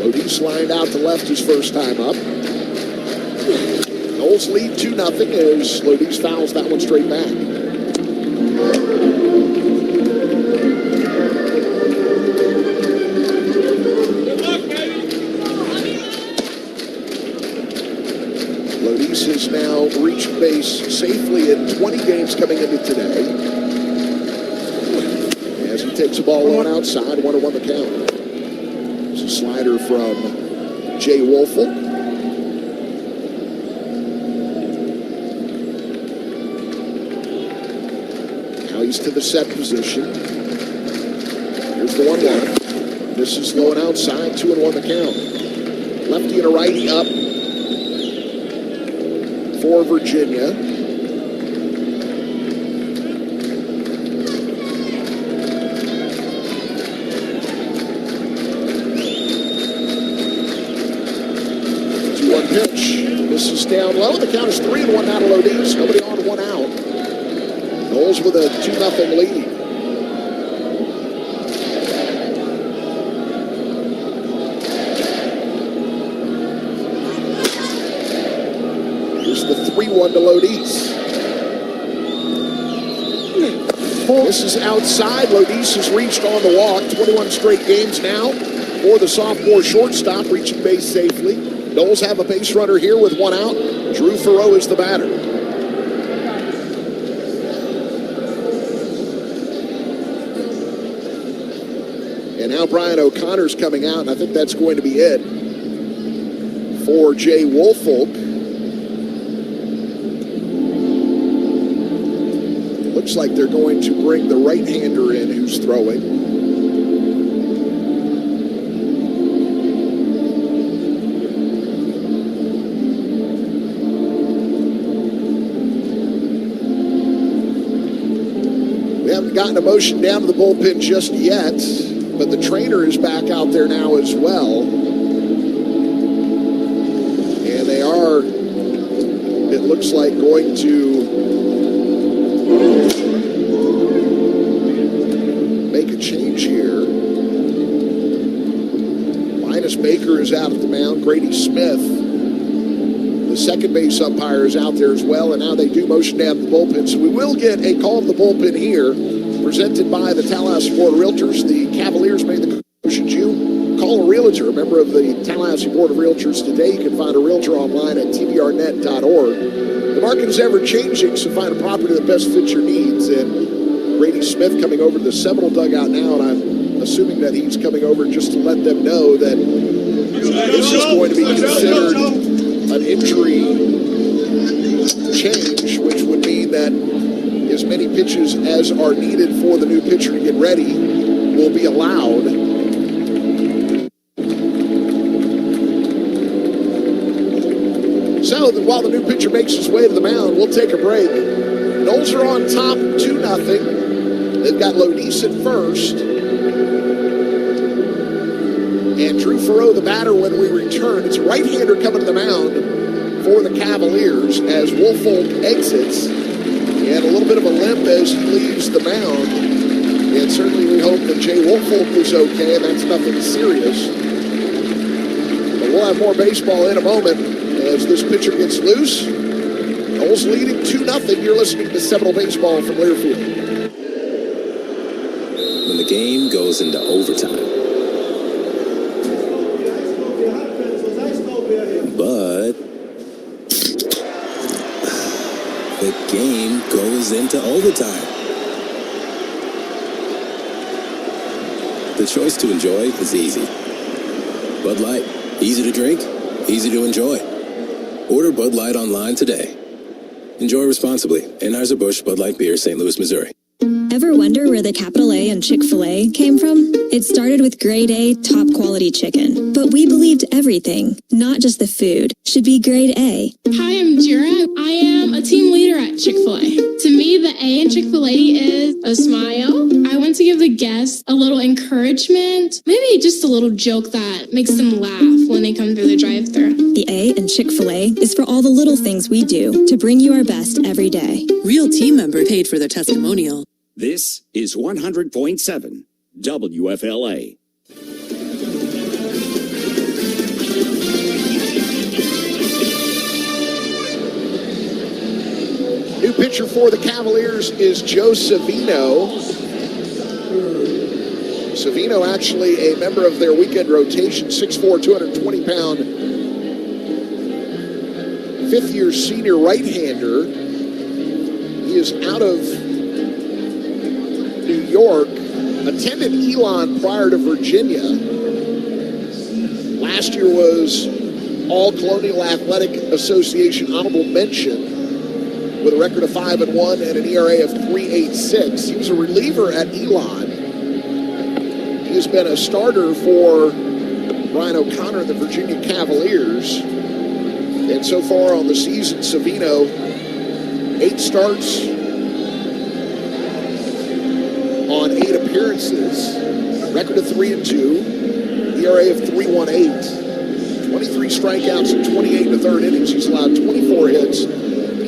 Speaker 5: Lodise lined out to left his first time up. Noles lead 2-0 as Lodise fouls that one straight back. Lodise has now reached base safely in 20 games coming into today. As he takes the ball on outside, 1-1 the count. It's a slider from Jay Woolfolk. To the set position. Here's the 1-1. This is going outside, 2-1 the count. Lefty and a righty up for Virginia. Two-one pitch. This is down low. The count is 3-1 now to Lodise. Nobody on, 1 out. Noles with a 2-0 lead. Here's the 3-1 to Lodise. This is outside. Lodis has reached on the walk. 21 straight games now for the sophomore shortstop, reaching base safely. Noles have a base runner here with one out. Drew Farrow is the batter. And now Brian O'Connor's coming out, and I think that's going to be it for Jay Woolfolk. Looks like they're going to bring the right-hander in who's throwing. We haven't gotten a motion down to the bullpen just yet, but the trainer is back out there now as well. And they are, it looks like, going to make a change here. Linus Baker is out at the mound. Grady Smith, the second base umpire, is out there as well. And now they do motion down to the bullpen. So we will get a call to the bullpen here, presented by the Tallahassee Board of Realtors. The Cavaliers made the motion. You call a realtor, a member of the Tallahassee Board of Realtors today. You can find a realtor online at tbrnet.org. The market is ever changing, so find a property that best fits your needs. And Grady Smith coming over to the Seminole dugout now, and I'm assuming that he's coming over just to let them know that this is going to be considered an injury change, which would mean that as many pitches as are needed for the new pitcher to get ready will be allowed. So while the new pitcher makes his way to the mound, we'll take a break. Noles are on top 2-0. They've got Lodis at first. And Drew Farrow, the batter, when we return. It's a right-hander coming to the mound for the Cavaliers as Woolfolk exits. And a little bit of a limp as he leaves the mound. And certainly we hope that Jay Woolfolk is okay, and that's nothing serious. But we'll have more baseball in a moment as this pitcher gets loose. Noles leading 2-0. You're listening to Seminole Baseball from Learfield.
Speaker 7: When the game goes into overtime. But the game goes into overtime. The choice to enjoy is easy. Bud Light, easy to drink, easy to enjoy. Order Bud Light online today. Enjoy responsibly. Anheuser-Busch Bud Light Beer, St. Louis, Missouri.
Speaker 6: Ever wonder where the capital A in Chick-fil-A came from? It started with grade A, top quality chicken. But we believed everything, not just the food, should be grade A.
Speaker 23: Hi, I'm Jira. I am a team leader at Chick-fil-A. To me, the A in Chick-fil-A is a smile. I want to give the guests a little encouragement, maybe just a little joke that makes them laugh when they come through the drive-thru.
Speaker 6: The A in Chick-fil-A is for all the little things we do to bring you our best every day.
Speaker 24: Real team member paid for their testimonial.
Speaker 2: This is 100.7 WFLA.
Speaker 5: New pitcher for the Cavaliers is Joe Savino. Savino actually a member of their weekend rotation, 6'4", 220-pound, fifth-year senior right-hander. He is out of New York, attended Elon prior to Virginia. Last year was All Colonial Athletic Association honorable mention with a record of 5-1 and an ERA of 3.86. He was a reliever at Elon. He has been a starter for Brian O'Connor and the Virginia Cavaliers. And so far on the season, Savino, 8 starts on 8 appearances, record of 3-2, ERA of 3.18, 23 strikeouts in 28 and a third innings. He's allowed 24 hits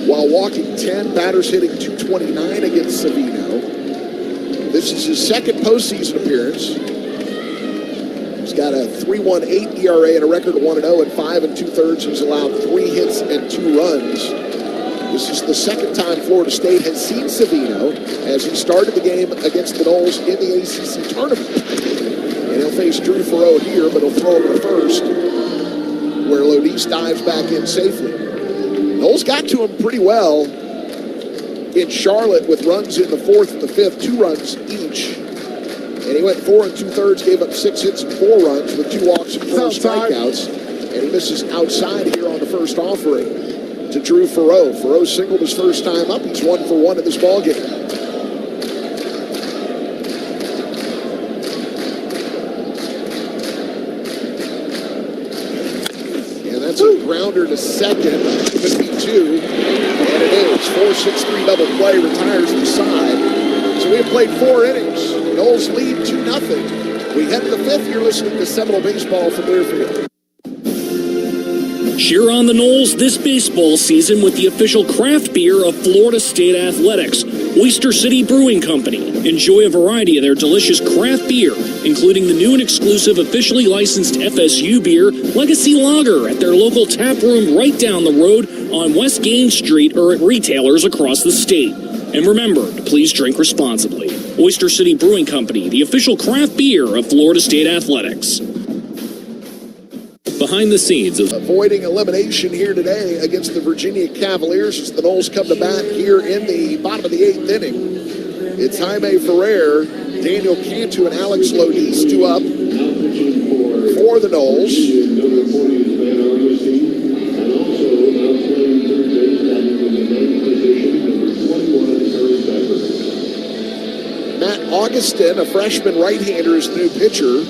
Speaker 5: while walking 10, batters hitting .229 against Savino. This is his second postseason appearance. He's got a 3.18 ERA and a record of 1-0 and 5 2/3. He's allowed 3 hits and 2 runs. This is the second time Florida State has seen Savino as he started the game against the Noles in the ACC tournament. And he'll face Drew Farreau here, but he'll throw him to first, where Lodis dives back in safely. Noles got to him pretty well in Charlotte with runs in the fourth and the fifth, 2 runs each. And he went 4 2/3, gave up 6 hits and 4 runs with 2 walks and 4 strikeouts. And he misses outside here on the first offering to Drew Farreau. Farreau singled his first time up. He's 1 for 1 in this ballgame. And that's a grounder to second. Could be 2. And it is. 4-6-3 double play, retires the side. So we have played 4 innings. Noles lead 2-0. We head to the 5th. You're listening to Seminole Baseball from Learfield.
Speaker 9: Cheer on the Noles this baseball season with the official craft beer of Florida State Athletics, Oyster City Brewing Company. Enjoy a variety of their delicious craft beer, including the new and exclusive officially licensed FSU beer, Legacy Lager, at their local tap room right down the road on West Gain Street or at retailers across the state. And remember to please drink responsibly. Oyster City Brewing Company, the official craft beer of Florida State Athletics. Behind the scenes of
Speaker 5: avoiding elimination here today against the Virginia Cavaliers as the Noles come to bat here in the bottom of the 8th inning. It's Jaime Ferrer, Daniel Cantu, and Alex Lodis 2 up for the Noles. Matt Augustin, a freshman right-hander, is the new pitcher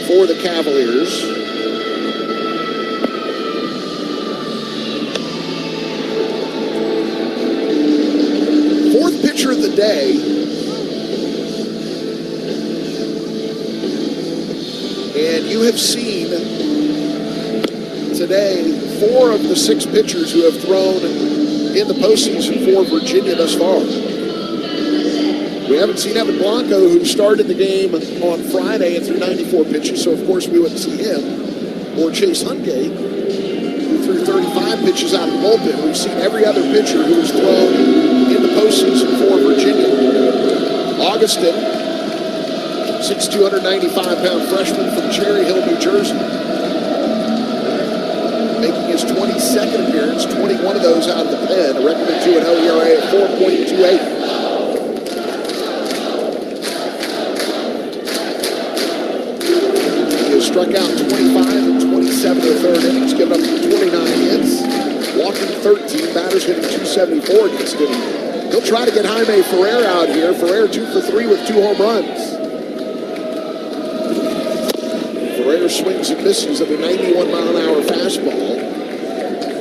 Speaker 5: for the Cavaliers. Pitcher of the day. And you have seen today 4 of the 6 pitchers who have thrown in the postseason for Virginia thus far. We haven't seen Evan Blanco, who started the game on Friday and threw 94 pitches, so of course we wouldn't see him. Or Chase Hungate, who threw 35 pitches out of the bullpen. We've seen every other pitcher who has thrown in the postseason for Virginia. Augustin, 6'2", 195-pound freshman from Cherry Hill, New Jersey. Making his 22nd appearance, 21 of those out of the pen. A record 2-0 ERA at 4.28. He has struck out 25 and 27 in the 3rd innings, given up 29 hits. Walking 13, batters hitting 274 against him. He'll try to get Jaime Ferrer out here. Ferrer 2 for 3 with 2 home runs. Ferrer swings and misses at a 91-mile-an-hour fastball.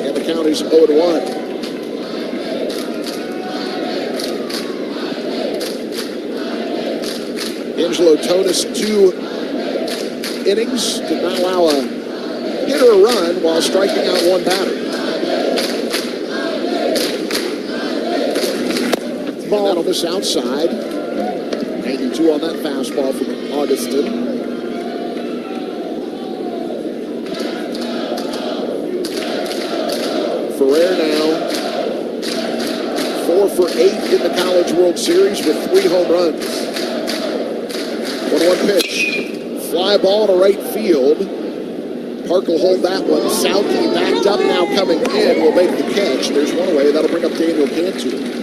Speaker 5: And the count is 0-1. Angelo Tonis, 2 innings. Did not allow a hit or a run while striking out 1 batter. Ball on this outside. 92 on that fastball from Augustin. Ferrer now 4 for 8 in the College World Series with 3 home runs. 1-1 pitch. Fly ball to right field. Park will hold that one. Southey backed up now coming in. Will make the catch. There's one away. That'll bring up Daniel Cantu.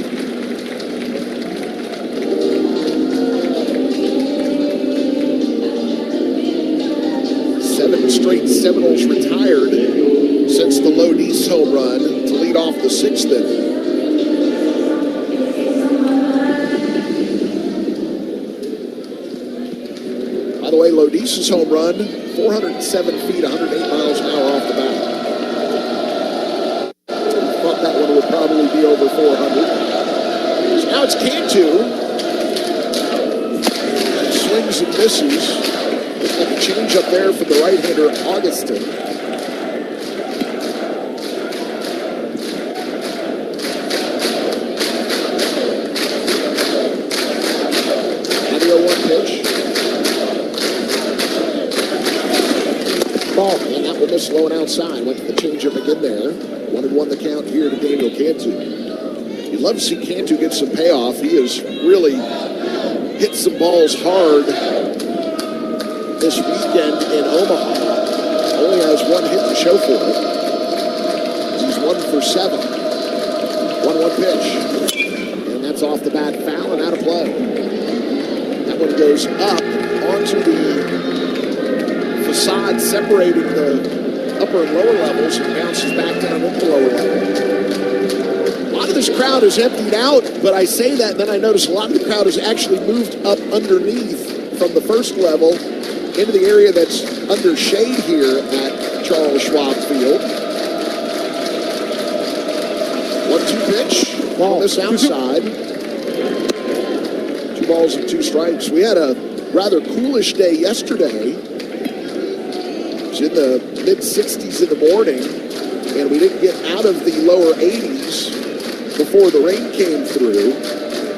Speaker 5: 7 straight Seminoles retired since the Lodis home run to lead off the 6th inning. By the way, Lodis' home run, 407 feet, 108 miles an hour off the bat. Thought that one would probably be over 400. So now it's Cantu. Swings and misses. Looks like a change up there for the right-hander, Augustin. Now the 0-1 pitch. Ball, and that will Thomas low and outside. Went to the changeup again there. 1-1 the count here to Daniel Cantu. You'd love to see Cantu get some payoff. He has really hit some balls hard this weekend in Omaha. Only has one hit to show for it. He's 1 for 7. 1-1 pitch. And that's off the bat, foul and out of play. That one goes up onto the facade separating the upper and lower levels and bounces back down into the lower level. A lot of this crowd is emptied out, but I say that, and then I notice a lot of the crowd has actually moved up underneath from the first level into the area that's under shade here at Charles Schwab Field. 1-2 pitch. Ball this outside. 2 balls and 2 strikes. We had a rather coolish day yesterday. It was in the mid-60s in the morning, and we didn't get out of the lower 80s before the rain came through.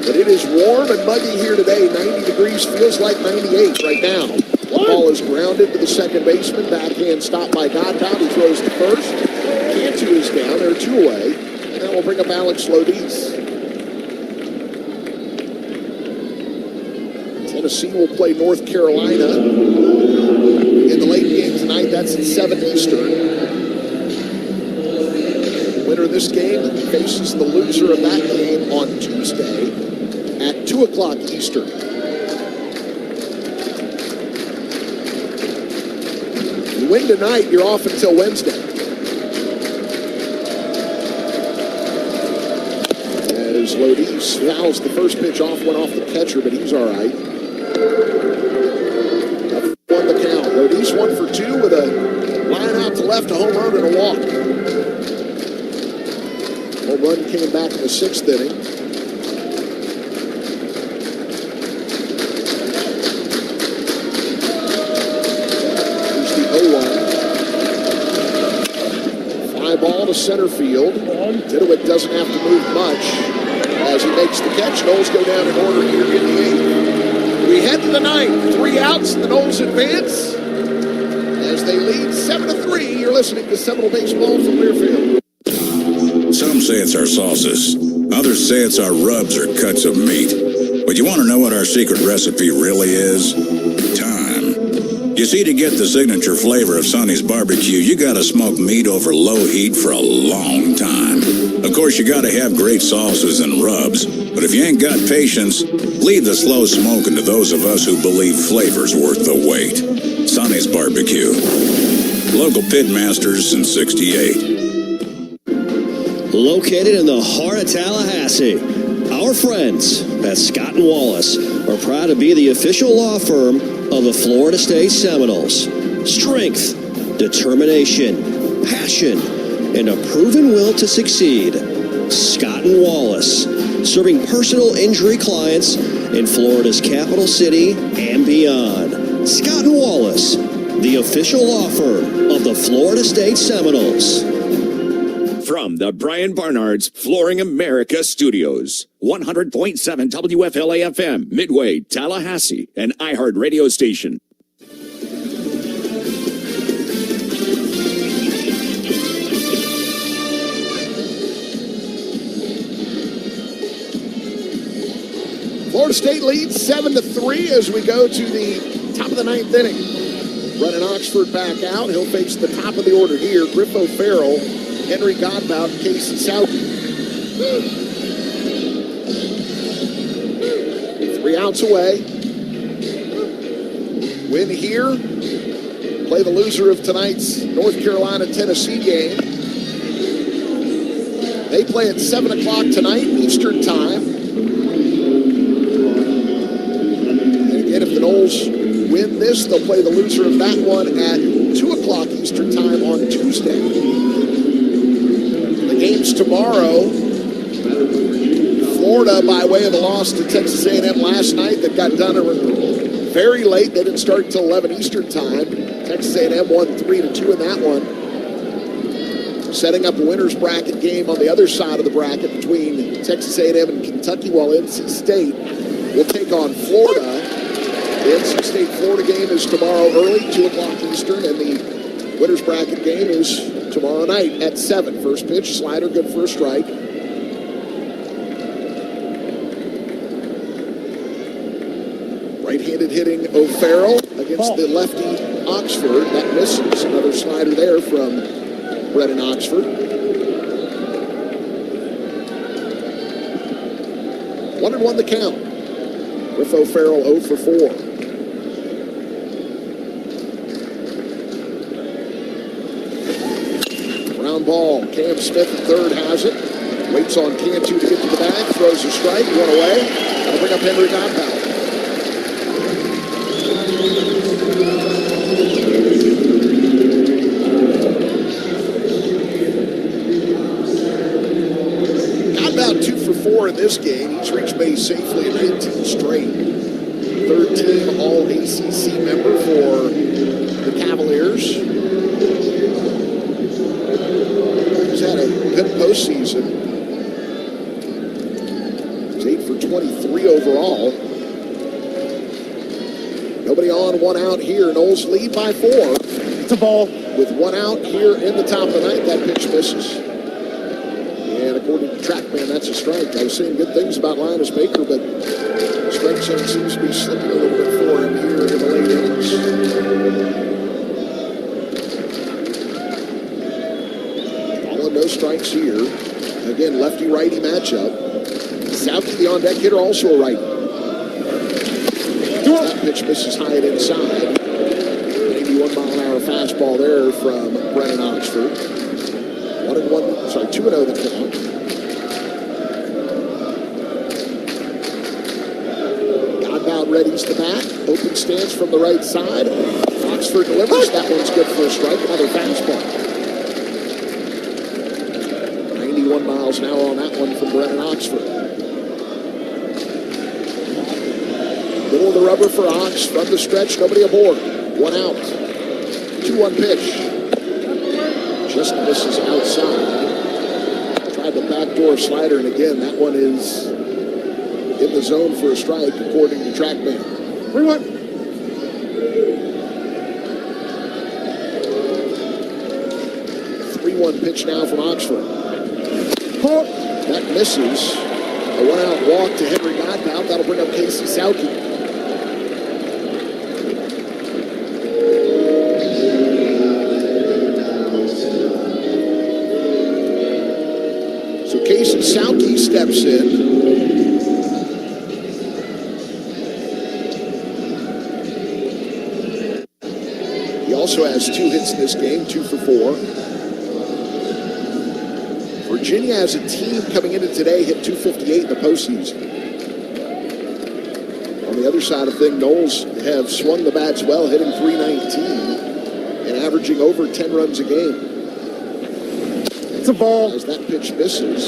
Speaker 5: But it is warm and muggy here today. 90 degrees, feels like 98 right now. The ball is grounded to the second baseman. Backhand stopped by Godbout. He throws to first. Cantu is down. There are 2 away. And that will bring up Alex Lodice. Tennessee will play North Carolina in the late game tonight. That's at 7 Eastern. The winner of this game faces the loser of that game on Tuesday at 2 o'clock Eastern. If you win tonight, you're off until Wednesday. As Lodice fouls the first pitch off, went off the catcher, but he's all right. Won the count. Lodice 1 for 2 with a line out to left, a home run and a walk. Home run came back in the 6th inning. Here's the 0-1. Fly ball to center field. Titowit doesn't have to move much as he makes the catch. Noles go down in order here in the 8th. We head to the 9th. 3 outs. The Noles advance as they lead 7-3. You're listening to Seminole Baseball from Learfield.
Speaker 12: Some say it's our sauces. Others say it's our rubs or cuts of meat. But you want to know what our secret recipe really is? Time. You see, to get the signature flavor of Sonny's barbecue, you gotta smoke meat over low heat for a long time. Of course, you gotta have great sauces and rubs, but if you ain't got patience, leave the slow smoking to those of us who believe flavor's worth the wait. Sonny's Barbecue. Local pitmasters since '68.
Speaker 21: Located in the heart of Tallahassee, our friends at Scott & Wallace are proud to be the official law firm of the Florida State Seminoles. Strength, determination, passion, and a proven will to succeed. Scott & Wallace, serving personal injury clients in Florida's capital city and beyond. Scott & Wallace, the official law firm of the Florida State Seminoles.
Speaker 2: From the Brian Barnard's Flooring America Studios, 100.7 WFLA-FM, Midway, Tallahassee, an iHeart radio station.
Speaker 5: Florida State leads 7-3 as we go to the top of the 9th inning. Brennan Oxford back out. He'll face the top of the order here. Griffo Farrell, Henry Godbout, Casey Sauke. 3 outs away. Win here. Play the loser of tonight's North Carolina-Tennessee game. They play at 7 o'clock tonight, Eastern time. And again, if the Noles win this, they'll play the loser of that one at 2 o'clock Eastern time on Tuesday. The games tomorrow, Florida, by way of a loss to Texas A&M last night that got done very late. They didn't start until 11 Eastern time. Texas A&M won 3-2 in that one. Setting up a winner's bracket game on the other side of the bracket between Texas A&M and Kentucky, while NC State will take on Florida. The NC State-Florida game is tomorrow early, 2 o'clock Eastern, and the Winner's bracket game is tomorrow night at 7. First pitch, slider, good for a strike. Right-handed hitting O'Farrell against the lefty Oxford. That misses. Another slider there from Brennan Oxford. 1-1 the count. With O'Farrell 0 for 4. Ground ball. Cam Smith at third has it. Waits on Cantu to get to the bag. Throws a strike. One away. That'll bring up Henry Godbout. Godbout 2 for 4 in this game. He's reached base safely in 19 straight. Third team All ACC member for the Cavaliers. He's had a good postseason. He's 8 for 23 overall. Nobody on, one out here. Knowles lead by 4. It's a ball. With one out here in the top of the ninth, that pitch misses. And according to TrackMan, that's a strike. I was saying good things about Linus Baker, but strike zone seems to be slipping a little bit for him here in the late innings. All in no strikes here. Again, lefty-righty matchup. South the on-deck hitter, also a righty. That pitch misses high and inside. 91-mile-an-hour fastball there from Brennan Oxford. 2-0 the count. Godbout readies the bat. Open stance from the right side. Oxford delivers. That one's good for a strike. Another fastball. 91 miles an hour on that one from Brennan Oxford. Middle of the rubber for Ox. From the stretch, nobody aboard. One out. 2-1 pitch. Just misses outside. Tried the backdoor slider, and again, that one is in the zone for a strike, according to TrackMan. 3-1. Pitch now from Oxford. That misses. A one-out walk to Henry Godbout. That'll bring up Casey Sauke. So Casey Sauke steps in. He also has 2 hits in this game, 2 for 4. Virginia as a team coming into today hit 258 in the postseason. On the other side of things, Knowles have swung the bats well, hitting .319 and averaging over 10 runs a game. It's a ball. As that pitch misses,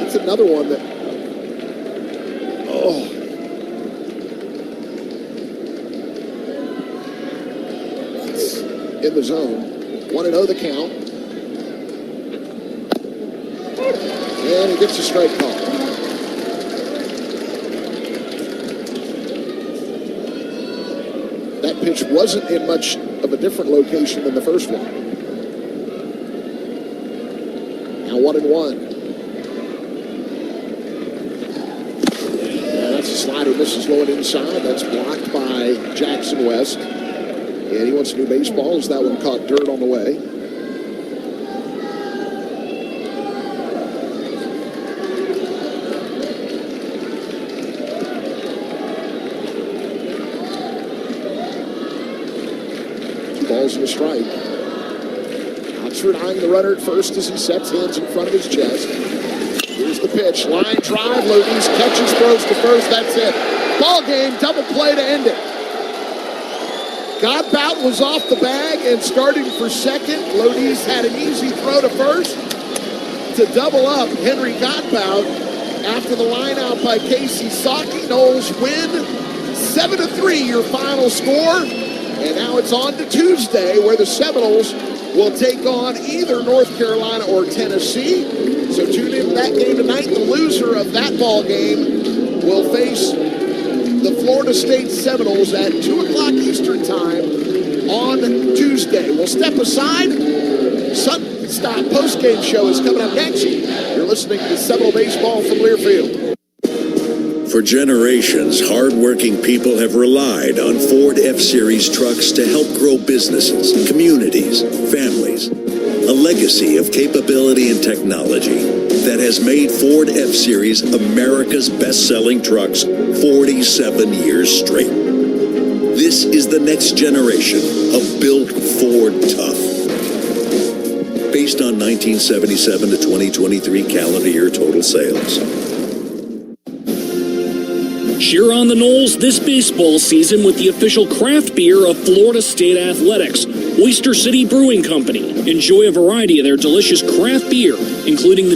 Speaker 5: it's another one that, it's in the zone. 1-0 the count. And he gets a strike call. That pitch wasn't in much of a different location than the first one. Now 1-1. And that's a slider, misses low and inside. That's blocked by Jackson West. And he wants a new baseball as that one caught dirt on the way. Balls and a strike. Oxford eyeing the runner at first as he sets hands in front of his chest. Here's the pitch. Line drive. Lodice catches, throws to first. That's it. Ball game. Double play to end it. Godbout was off the bag and starting for second. Lodice had an easy throw to first to double up Henry Godbout after the line out by Casey Sauke. Knowles win 7-3, your final score. And now it's on to Tuesday, where the Seminoles will take on either North Carolina or Tennessee. So tune in to that game tonight. The loser of that ball game will face the Florida State Seminoles at 2 o'clock Eastern Time on Tuesday. We'll step aside. Sunstop postgame show is coming up next. You're listening to Seminole Baseball from Learfield.
Speaker 22: For generations, hardworking people have relied on Ford F-Series trucks to help grow businesses, communities, families. A legacy of capability and technology that has made Ford F-Series America's best-selling trucks 47 years straight. This is the next generation of Built Ford Tough. Based on 1977 to 2023 calendar year total sales.
Speaker 9: Cheer on the Noles this baseball season with the official craft beer of Florida State Athletics, Oyster City Brewing Company. Enjoy a variety of their delicious craft beer, including the